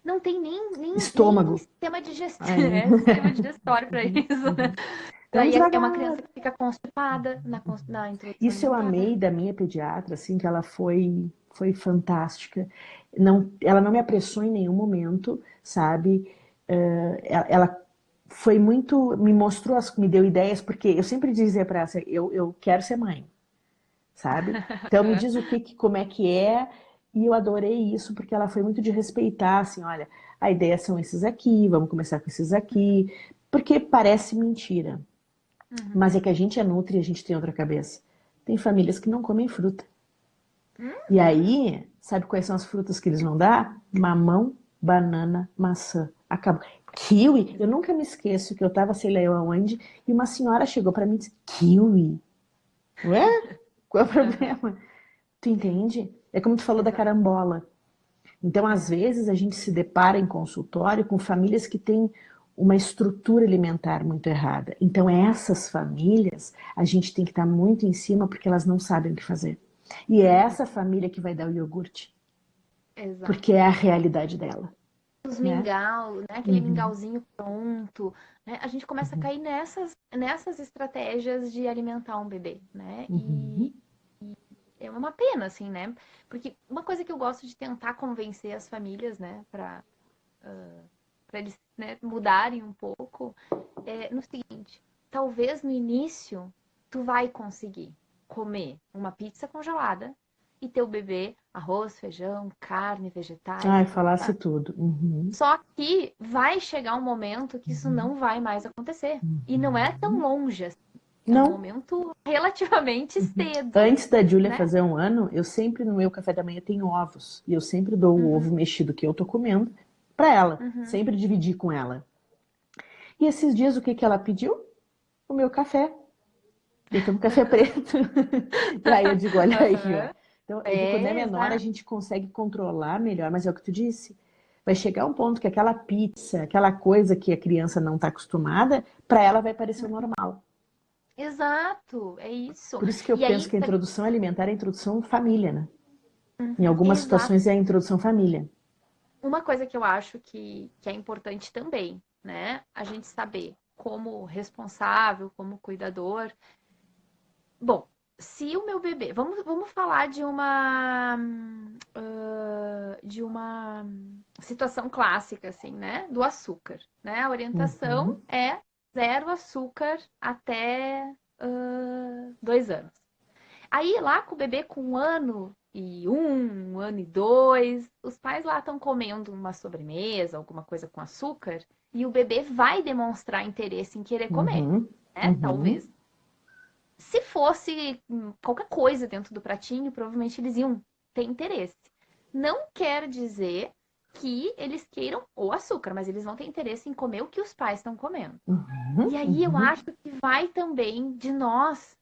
Não tem nem Estômago. sistema digestivo, Aí, sistema digestório para isso, né? então Daí é uma devagar. criança que fica constipada na introdução Isso eu alimentar. amei da minha pediatra, assim, que ela foi fantástica. Não, ela não me apressou em nenhum momento, sabe? Ela foi muito, me mostrou, me deu ideias, porque eu sempre dizia para ela, assim, eu quero ser mãe, sabe? Então me diz como é que é, e eu adorei isso, porque ela foi muito de respeitar, assim, olha, a ideia são esses aqui, vamos começar com esses aqui, porque parece mentira, mas é Uhum. que a gente é nutri e a gente tem outra cabeça. Tem famílias que não comem fruta. E Uhum. aí, sabe quais são as frutas que eles vão dar? Mamão, banana, maçã. Acabou. Kiwi, eu nunca me esqueço que eu estava sei lá eu aonde e uma senhora chegou para mim e disse: Kiwi? Ué? Qual é o Aham. problema? Tu Sim, entende? É como tu falou da exato. carambola. Então, às É. vezes, a gente se depara em consultório com famílias que têm uma estrutura alimentar muito errada. Então, essas famílias, a gente tem que estar muito em cima porque elas não sabem o que fazer. E é Uhum. essa família que vai dar o iogurte, Exato. porque é a realidade dela, Os né? mingau, né? Aquele Uhum, mingauzinho pronto, né? A gente começa a cair nessas estratégias de alimentar um bebê, né? uhum. E é uma pena, assim, né? Porque uma coisa que eu gosto de tentar convencer as famílias, né, para eles, né, mudarem um pouco, é no seguinte: talvez no início tu vai conseguir comer uma pizza congelada e teu bebê arroz, feijão, carne, vegetais Ai, e tal, falasse tá? tudo. Uhum, Só que vai chegar um momento que isso uhum, não vai mais acontecer. E não é tão uhum. longe assim. É um Não. momento relativamente cedo, Antes da Júlia né? fazer 1 ano, eu sempre no meu café da manhã tenho ovos. E eu sempre dou o ovo Uhum, mexido que eu tô comendo para ela. uhum. Sempre dividir com ela. E esses dias o que que ela pediu? O meu café. Eu tomo café preto. E aí eu digo, olha aí, ó. Aham. Então, é que quando é É, menor a exato. gente consegue controlar melhor, mas é o que tu disse. Vai chegar um ponto que aquela pizza, aquela coisa que a criança não está acostumada, para ela vai parecer o normal. Exato, é isso. Por isso que eu E penso aí, que a introdução alimentar é a introdução família, né? Em uhum, algumas exato. situações é a introdução família. Uma coisa que eu acho que é importante também, né? A gente saber como responsável, como cuidador. Bom, se o meu bebê. Vamos falar de uma situação clássica, assim, né? Do açúcar, né? A orientação Uhum, é zero açúcar até 2 anos. Aí, lá com o bebê com 1 ano e 2, os pais lá estão comendo uma sobremesa, alguma coisa com açúcar, e o bebê vai demonstrar interesse em querer comer, uhum, né? uhum. Talvez. Se fosse qualquer coisa dentro do pratinho, provavelmente eles iam ter interesse. Não quer dizer que eles queiram o açúcar, mas eles vão ter interesse em comer o que os pais estão comendo. Uhum, E aí eu uhum, acho que vai também de nós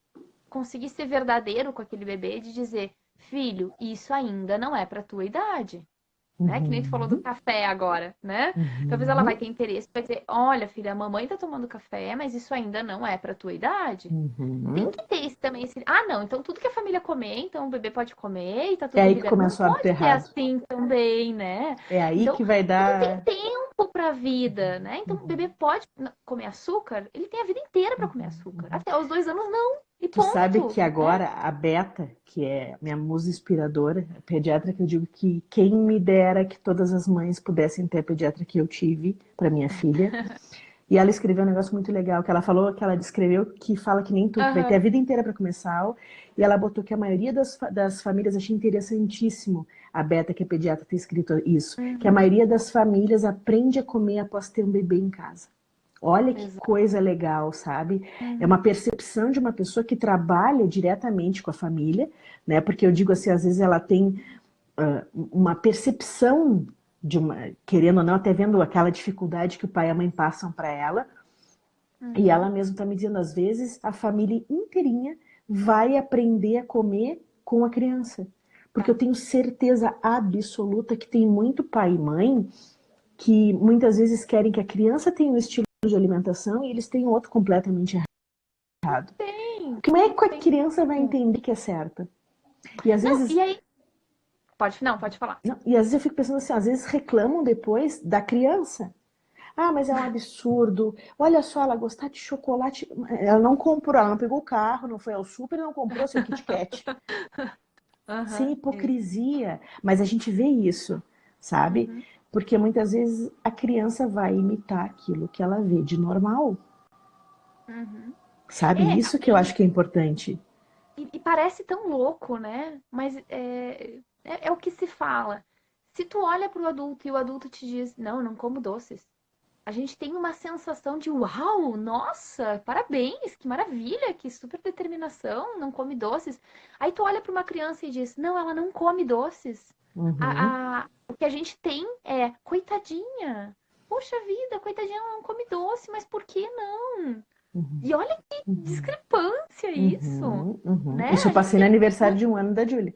conseguir ser verdadeiro com aquele bebê de dizer, filho, isso ainda não é para tua idade. Né? Que nem tu falou do uhum, café agora, né? Talvez ela vai uhum, ter interesse, vai dizer, olha, filha, a mamãe tá tomando café, mas isso ainda não é para tua idade. Tem uhum. que ter esse, também esse. Ah, não, então tudo que a família comer, então o bebê pode comer e tá É tudo aí que liberado. Não começa o hábito pode ser errado. assim também, né? É aí Então, que vai tu não tem dar. tempo pra vida, né? Então o bebê pode comer açúcar, ele tem a vida inteira para comer açúcar. Até os 2 anos não. E Tu sabe ponto, que né? agora a Beta, que é minha musa inspiradora, a pediatra que eu digo que quem me dera que todas as mães pudessem ter a pediatra que eu tive para minha filha, E ela escreveu um negócio muito legal, que ela falou, que ela descreveu, que fala que nem tu, que vai ter a Aham. vida inteira para começar. E ela botou que a maioria das famílias, achei interessantíssimo, a Beta, que é pediatra, ter escrito isso, que a Uhum. maioria das famílias aprende a comer após ter um bebê em casa. Olha que Exato. coisa legal, sabe? É uma Uhum. percepção de uma pessoa que trabalha diretamente com a família, né? Porque eu digo assim, às vezes ela tem uma percepção de uma, querendo ou não, até vendo aquela dificuldade que o pai e a mãe passam para ela, e ela Uhum. mesma está me dizendo, às vezes a família inteirinha vai aprender a comer com a criança. Porque eu Tá. tenho certeza absoluta que tem muito pai e mãe que muitas vezes querem que a criança tenha um estilo de alimentação e eles têm outro completamente errado. Tem, Como é que a tem. criança vai entender que é certo? E às Não, vezes, e aí? Pode falar. não, e às vezes eu fico pensando assim, às vezes reclamam depois da criança. Ah, mas é um absurdo. Olha só, ela gostar de chocolate. Ela não comprou, ela não pegou o carro, não foi ao super, não comprou seu Kit Kat. Sem Aham. Isso. hipocrisia. Mas a gente vê isso, sabe? Uhum. Porque muitas vezes a criança vai imitar aquilo que ela vê de normal. Uhum. Sabe? É, Isso que eu acho que é importante. e parece tão louco, né? Mas é o que se fala. Se tu olha para o adulto e o adulto te diz, não, eu não como doces. A gente tem uma sensação de uau, nossa, parabéns, que maravilha, que super determinação, não come doces. Aí tu olha para uma criança e diz, não, ela não come doces. Uhum, O que a gente tem é, coitadinha, poxa vida, coitadinha, ela não come doce, mas por que não? uhum, E olha que uhum, discrepância isso, uhum, uhum. né? Isso eu A gente passei no tem, aniversário de um ano da Julie.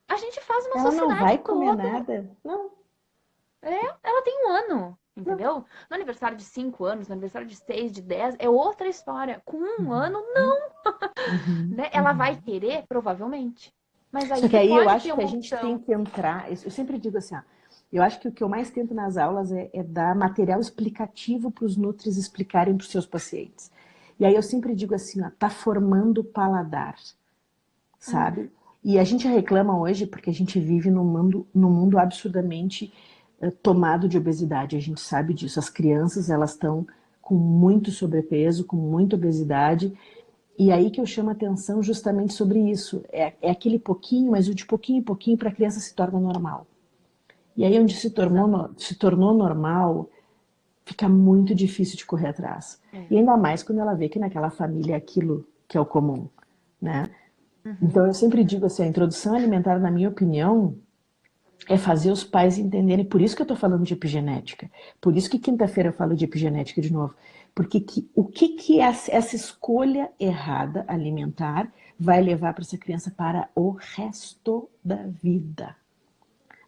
a gente faz uma Ela não sociedade vai comer toda. nada? Não, É, ela tem um ano, não. entendeu? No aniversário de 5 anos, no aniversário de 6, de 10, é outra história. Com um Uhum, ano, não, uhum, né? Ela vai uhum. querer, provavelmente. Mas Só aí que tu aí eu pode acho ter que a uma gente tem opção. que entrar. Eu sempre digo assim, ó, eu acho que o que eu mais tento nas aulas é dar material explicativo para os nutris explicarem para os seus pacientes. E aí eu sempre digo assim, ó, tá formando o paladar, sabe? Uhum, E a gente reclama hoje porque a gente vive num mundo absurdamente tomado de obesidade. A gente sabe disso. As crianças, elas estão com muito sobrepeso, com muita obesidade. E aí que eu chamo a atenção justamente sobre isso. É aquele pouquinho, mas o de pouquinho em pouquinho para a criança se torna normal. E aí onde exato. se tornou normal, fica muito difícil de correr atrás. É. E ainda mais quando ela vê que naquela família é aquilo que é o comum, né? Então Uhum, eu sempre uhum. digo assim, a introdução alimentar, na minha opinião, é fazer os pais entenderem. Por isso que eu estou falando de epigenética. Por isso que quinta-feira eu falo de epigenética de novo. Porque o que essa escolha errada alimentar vai levar para essa criança para o resto da vida?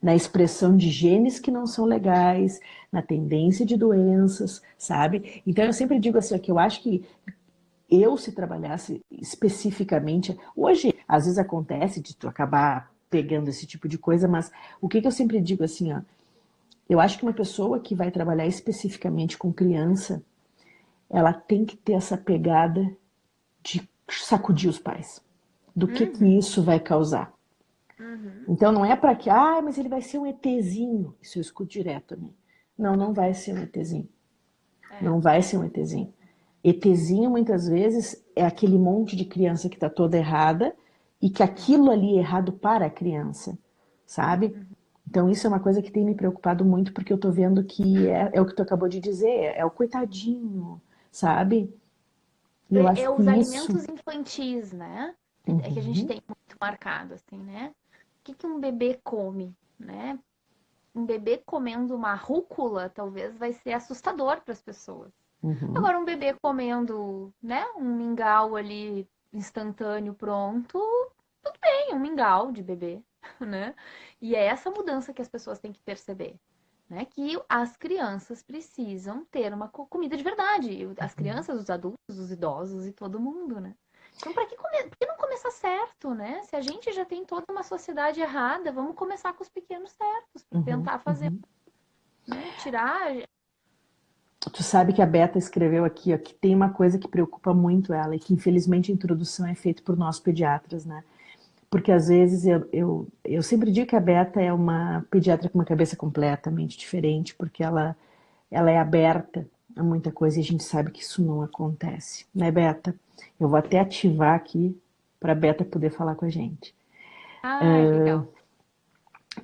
Na expressão de genes que não são legais, na tendência de doenças, sabe? Então eu sempre digo assim, que eu acho que eu, se trabalhasse especificamente, hoje às vezes acontece de tu acabar pegando esse tipo de coisa, mas o que eu sempre digo assim, ó, eu acho que uma pessoa que vai trabalhar especificamente com criança, ela tem que ter essa pegada de sacudir os pais. Do que Uhum, isso vai causar. uhum. Então não é para que, ah, mas ele vai ser um ETzinho. Isso eu escuto direto também. Não, não vai ser um ETzinho. É. Não vai ser um ETzinho. ETzinho, muitas vezes, é aquele monte de criança que está toda errada e que aquilo ali é errado para a criança, sabe? Uhum. Então, isso é uma coisa que tem me preocupado muito, porque eu tô vendo que é o que tu acabou de dizer, é o coitadinho, sabe? E eu É acho que os isso. alimentos infantis, né? É que a gente Uhum, tem muito marcado, assim, né? O que um bebê come, né? Um bebê comendo uma rúcula talvez vai ser assustador para as pessoas. uhum, Agora, um bebê comendo, né, um mingau ali instantâneo pronto, tudo bem, um mingau de bebê, né? E é essa mudança que as pessoas têm que perceber, né? Que as crianças precisam ter uma comida de verdade. As crianças, os adultos, os idosos e todo mundo, né? Então, por que não começar certo, né? Se a gente já tem toda uma sociedade errada, vamos começar com os pequenos certos, para uhum, tentar fazer, uhum. né? Tirar. Tu sabe que a Beta escreveu aqui, ó, que tem uma coisa que preocupa muito ela e que infelizmente a introdução é feita por nós pediatras, né? Porque às vezes eu sempre digo que a Beta é uma pediatra com uma cabeça completamente diferente, porque ela é aberta, é muita coisa e a gente sabe que isso não acontece, né, Beta? Eu vou até ativar aqui para a Beta poder falar com a gente. Ai, legal.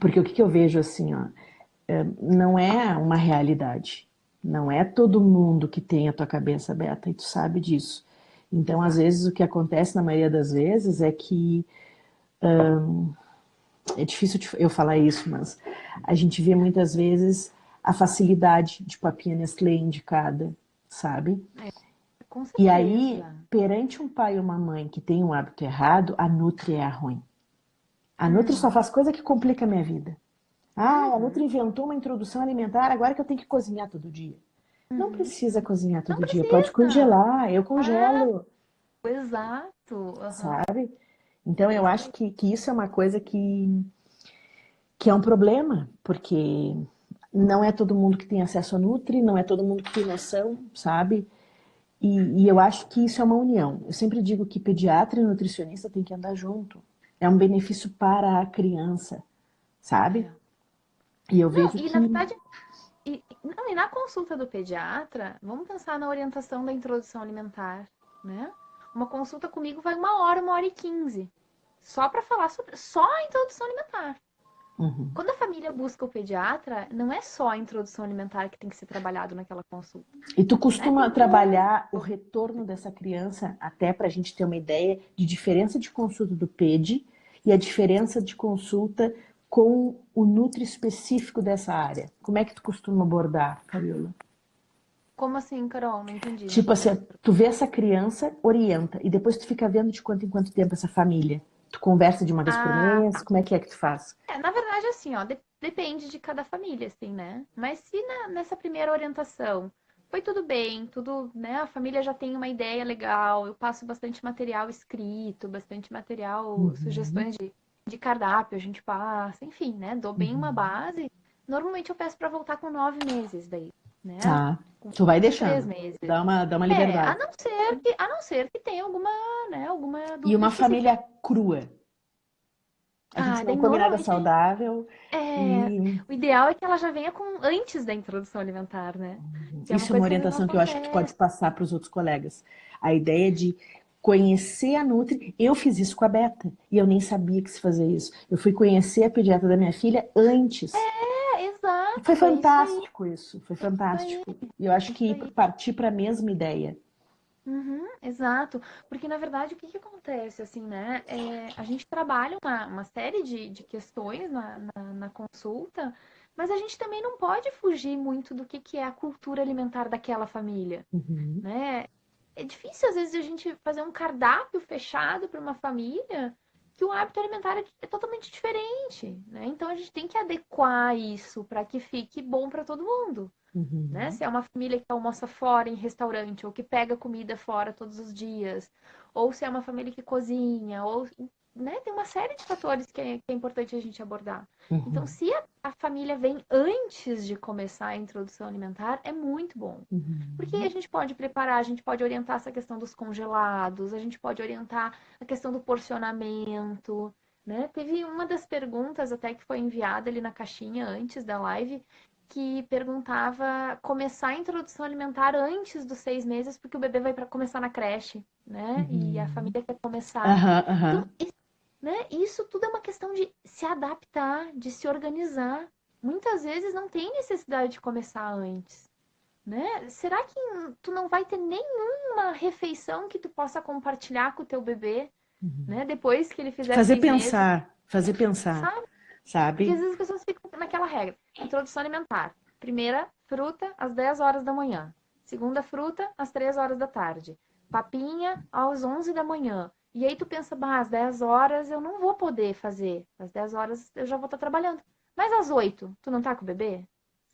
Porque o que eu vejo assim, ó, não é uma realidade. Não é todo mundo que tem a tua cabeça, Beta, e tu sabe disso. Então, às Exato. vezes, o que acontece na maioria das vezes é que é difícil eu falar isso, mas a gente vê muitas vezes a facilidade de papinha Nestlé indicada, sabe? É, com E aí, certeza. perante um pai ou uma mãe que tem um hábito errado, a Nutri é a ruim. A Nutri só Uhum, faz coisa que complica a minha vida. Ah, a Nutri uhum, inventou uma introdução alimentar, agora que eu tenho que cozinhar todo dia. Não uhum. precisa cozinhar Não todo dia, pode precisa. congelar, eu Ah, congelo, exato. Aham. sabe? Então eu Isso acho aí. que isso é uma coisa que é um problema, porque não é todo mundo que tem acesso a Nutri, não é todo mundo que tem noção, sabe? E eu acho que isso é uma união. Eu sempre digo que pediatra e nutricionista têm que andar junto. É um benefício para a criança, sabe? É. E eu Não, vejo e que. na verdade, não, e na consulta do pediatra, vamos pensar na orientação da introdução alimentar, né? Uma consulta comigo vai 1 hora e 15. Só para falar sobre só a introdução alimentar. Uhum. Quando a família busca o pediatra, não é só a introdução alimentar que tem que ser trabalhado naquela consulta, E tu né? costuma Tem muito. trabalhar o retorno dessa criança, até para a gente ter uma ideia de diferença de consulta do PED e a diferença de consulta com o Nutri específico dessa área. Como é que tu costuma abordar, Fabiola? Como assim, Carol? Não entendi, na Tipo assim, verdade. tu vê essa criança, orienta, e depois tu fica vendo de quanto em quanto tempo essa família. Tu conversa de uma vez por Ah, mês, tá. como é que tu faz? Na verdade, assim, ó, depende de cada família, assim, né? Mas se nessa primeira orientação foi tudo bem, tudo, né? A família já tem uma ideia legal, eu passo bastante material escrito, bastante material, Uhum, sugestões de cardápio, a gente passa, enfim, né? Dou bem uma uhum. base. Normalmente eu peço para voltar com 9 meses daí, né? Tá, Com tu vai 3 deixando, meses. dá uma É, liberdade. a não ser que tenha alguma, né, alguma E dúvida uma específica. família crua. A gente Ah, não daí come nada normalmente saudável é, e o ideal é que ela já venha com antes da introdução alimentar, né? Que é uma isso é uma coisa que às vezes não orientação que eu acho que tu pode acontece. passar para os outros colegas. A ideia de conhecer a Nutri. Eu fiz isso com a Beta e eu nem sabia que se fazia isso. Eu fui conhecer a pediatra da minha filha antes. Foi Exato, é isso aí, fantástico isso, foi isso aí, fantástico. E eu acho isso que aí. partir para a mesma ideia. Uhum, exato, porque na verdade o que que acontece, assim, né? A gente trabalha uma série de questões na consulta, mas a gente também não pode fugir muito do que é a cultura alimentar daquela família, Uhum, né? É difícil, às vezes, a gente fazer um cardápio fechado para uma família que o hábito alimentar é totalmente diferente, né? Então, a gente tem que adequar isso para que fique bom para todo mundo, né? uhum, Se é uma família que almoça fora em restaurante ou que pega comida fora todos os dias, ou se é uma família que cozinha, ou, né? Tem uma série de fatores que é importante a gente abordar. Então, uhum, se a família vem antes de começar a introdução alimentar, é muito bom. Porque a uhum, gente pode preparar, a gente pode orientar essa questão dos congelados, a gente pode orientar a questão do porcionamento, né? Teve uma das perguntas até que foi enviada ali na caixinha antes da live, que perguntava começar a introdução alimentar antes dos 6 meses, porque o bebê vai para começar na creche, né? E a uhum. família quer começar. Aham, Então, aham. né, isso tudo é uma questão de se adaptar, de se organizar. Muitas vezes não tem necessidade de começar antes, né? Será que tu não vai ter nenhuma refeição que tu possa compartilhar com o teu bebê, né? Depois que ele fizer 6 meses, Fazer pensar, sabe? Porque às sabe? vezes as pessoas ficam naquela regra. Introdução alimentar. Primeira fruta às 10 horas da manhã. Segunda fruta às 3 horas da tarde. Papinha às 11 da manhã. E aí tu pensa, bah, às 10 horas eu não vou poder fazer. Às 10 horas eu já vou estar trabalhando. Mas às 8, tu não tá com o bebê?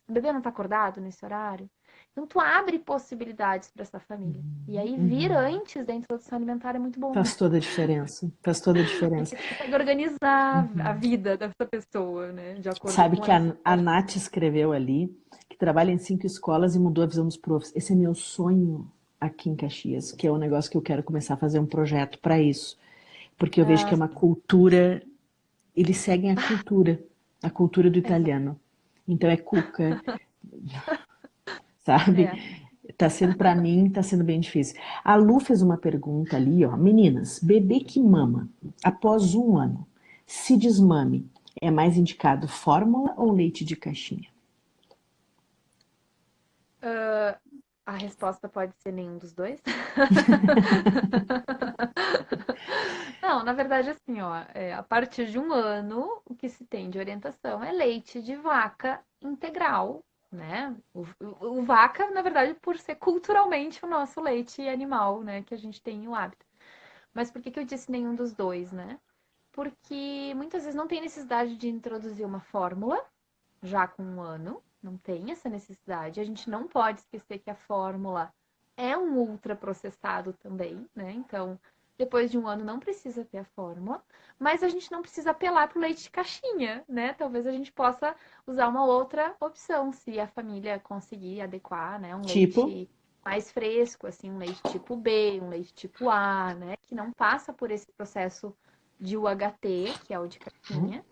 O bebê não tá acordado nesse horário? Então tu abre possibilidades para essa família. E aí vir Uhum. antes da introdução alimentar é muito bom, né? Faz toda a diferença. Faz toda a Porque diferença. tu consegue organizar a Uhum. vida dessa pessoa, né? De acordo Sabe com que essa. a Nath escreveu ali que trabalha em 5 escolas e mudou a visão dos profs. Esse é meu sonho aqui em Caxias, que é um negócio que eu quero começar a fazer um projeto para isso. Porque eu vejo que Ah, é uma cultura, eles seguem a cultura do exato. italiano. Então é cuca, sabe? É. Tá sendo, pra mim, tá sendo bem difícil. A Lu fez uma pergunta ali, ó. Meninas, bebê que mama após 1 ano, se desmame, é mais indicado fórmula ou leite de caixinha? A resposta pode ser nenhum dos dois. Não, na verdade, assim, ó, a partir de 1 ano, o que se tem de orientação é leite de vaca integral, né? O vaca, na verdade, por ser culturalmente o nosso leite animal, né, que a gente tem o hábito. Mas por que que eu disse nenhum dos dois, né? Porque muitas vezes não tem necessidade de introduzir uma fórmula já com 1 ano, não tem essa necessidade. A gente não pode esquecer que a fórmula é um ultraprocessado também, né? Então, depois de 1 ano não precisa ter a fórmula, mas a gente não precisa apelar para o leite de caixinha, né? Talvez a gente possa usar uma outra opção, se a família conseguir adequar, né? Um Tipo, leite mais fresco, assim, um leite tipo B, um leite tipo A, né? Que não passa por esse processo de UHT, que é o de caixinha,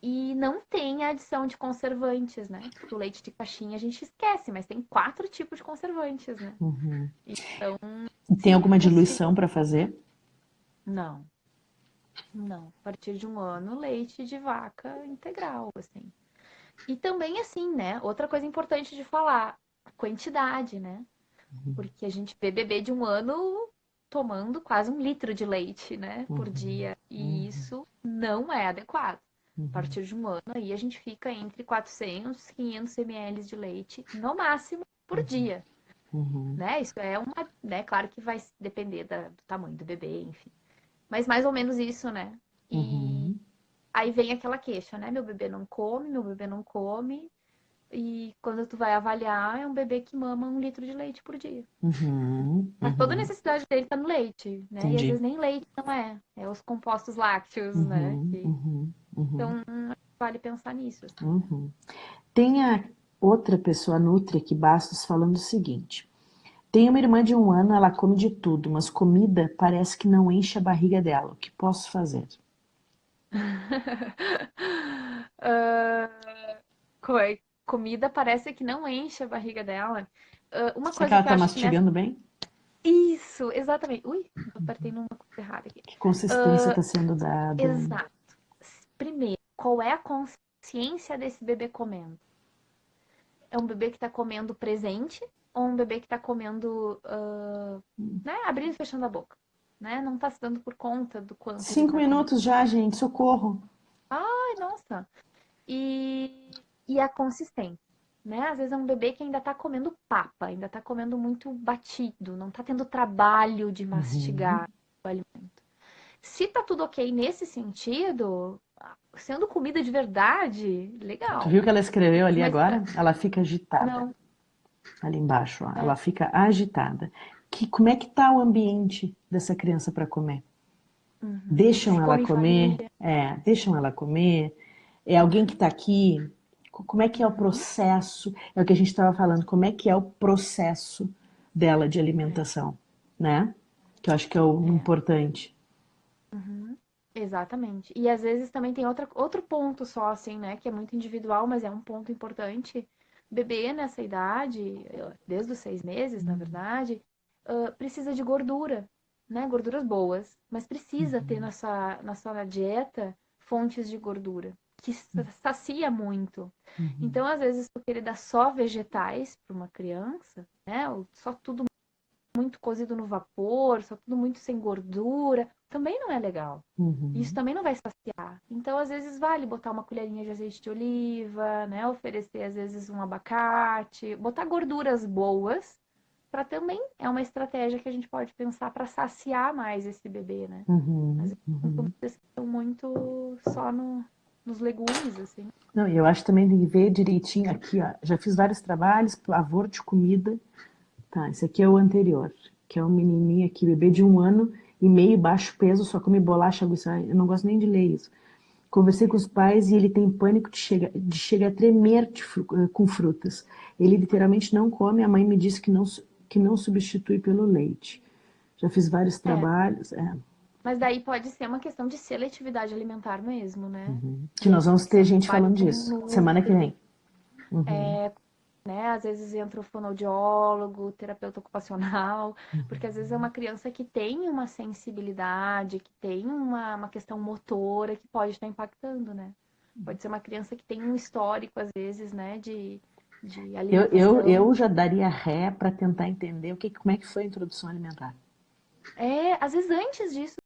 e não tem a adição de conservantes, né? Porque o leite de caixinha a gente esquece, mas tem 4 tipos de conservantes, né? Então, tem se alguma possível. diluição para fazer? Não, não. A partir de 1 ano, leite de vaca integral, assim. E também, assim, né? Outra coisa importante de falar, a quantidade, né? Porque a gente vê bebê de 1 ano tomando quase 1 litro de leite, né? Por dia. E isso não é adequado. A partir de 1 ano, aí a gente fica entre 400 e 500 ml de leite, no máximo, por dia. Né? Isso é uma, né? Claro que vai depender do tamanho do bebê, enfim. Mas mais ou menos isso, né? E aí vem aquela queixa, né? Meu bebê não come, meu bebê não come. E quando tu vai avaliar, é um bebê que mama 1 litro de leite por dia. Mas toda a necessidade dele tá no leite, né? E às Entendi. vezes nem leite não é. É os compostos lácteos, né? Então, vale pensar nisso. Tem a outra pessoa, a Nutria, aqui Bastos, falando o seguinte. Tenho uma irmã de 1 ano, ela come de tudo, mas comida parece que não enche a barriga dela. O que posso fazer? Ah, comida parece que não enche a barriga dela. Uma Será que coisa ela que eu tá acho que nessa. mastigando bem? Isso, exatamente. Ui, apertei numa coisa errada aqui. Que consistência está sendo dada? Exato. Primeiro, qual é a consciência desse bebê comendo? É um bebê que tá comendo presente ou um bebê que tá comendo, né, abrindo e fechando a boca? Né? Não tá se dando por conta do quanto ele 5 tá comendo. minutos já, gente, socorro. Ai, nossa! E a consistência, né? Às vezes é um bebê que ainda tá comendo papa, ainda tá comendo muito batido, não tá tendo trabalho de mastigar o alimento. Se tá tudo ok nesse sentido, sendo comida de verdade, Tu legal. viu o que ela escreveu ali Mas agora? Ela fica agitada. não, Ali embaixo, ó. é, Ela fica agitada. Como é que tá o ambiente dessa criança para comer? Deixam se ela come em comer? família. Deixam ela comer? É alguém que está aqui? Como é que é o processo? É o que a gente estava falando. Como é que é o processo dela de alimentação, né? Que eu acho que é o É. importante. Exatamente. E às vezes também tem outro ponto só, assim, né? Que é muito individual, mas é um ponto importante. Bebê nessa idade, desde os 6 meses, na verdade, precisa de gordura, né? Gorduras boas. Mas precisa ter na sua dieta fontes de gordura, que sacia muito. Então, às vezes, tu querer dar só vegetais para uma criança, né? Ou só tudo muito cozido no vapor, só tudo muito sem gordura, também não é legal. Isso também não vai saciar. Então, às vezes, vale botar uma colherinha de azeite de oliva, né? Oferecer, às vezes, um abacate, botar gorduras boas, para também é uma estratégia que a gente pode pensar para saciar mais esse bebê, né? Às vezes, são comidas que estão muito só nos legumes, assim. Não, e eu acho que também tem que ver direitinho aqui, ó. Já fiz vários trabalhos, pavor de comida. Tá, esse aqui é o anterior, que é um menininho aqui, bebê de 1 ano e meio, baixo peso, só come bolacha, eu não gosto nem de ler isso. Conversei com os pais e ele tem pânico de chegar a tremer com frutas. Ele literalmente não come, a mãe me disse que não substitui pelo leite. Já fiz vários É, trabalhos, mas daí pode ser uma questão de seletividade alimentar mesmo, né? que De nós vamos ter repente, ser um gente trabalho falando com disso, semana que núcleo. vem. né? Às vezes entra o fonoaudiólogo, terapeuta ocupacional, porque às vezes é uma criança que tem uma sensibilidade, que tem uma questão motora que pode estar impactando, né? Pode ser uma criança que tem um histórico, às vezes, né, de Eu alimentação. já daria ré para tentar entender como é que foi a introdução alimentar. Às vezes antes disso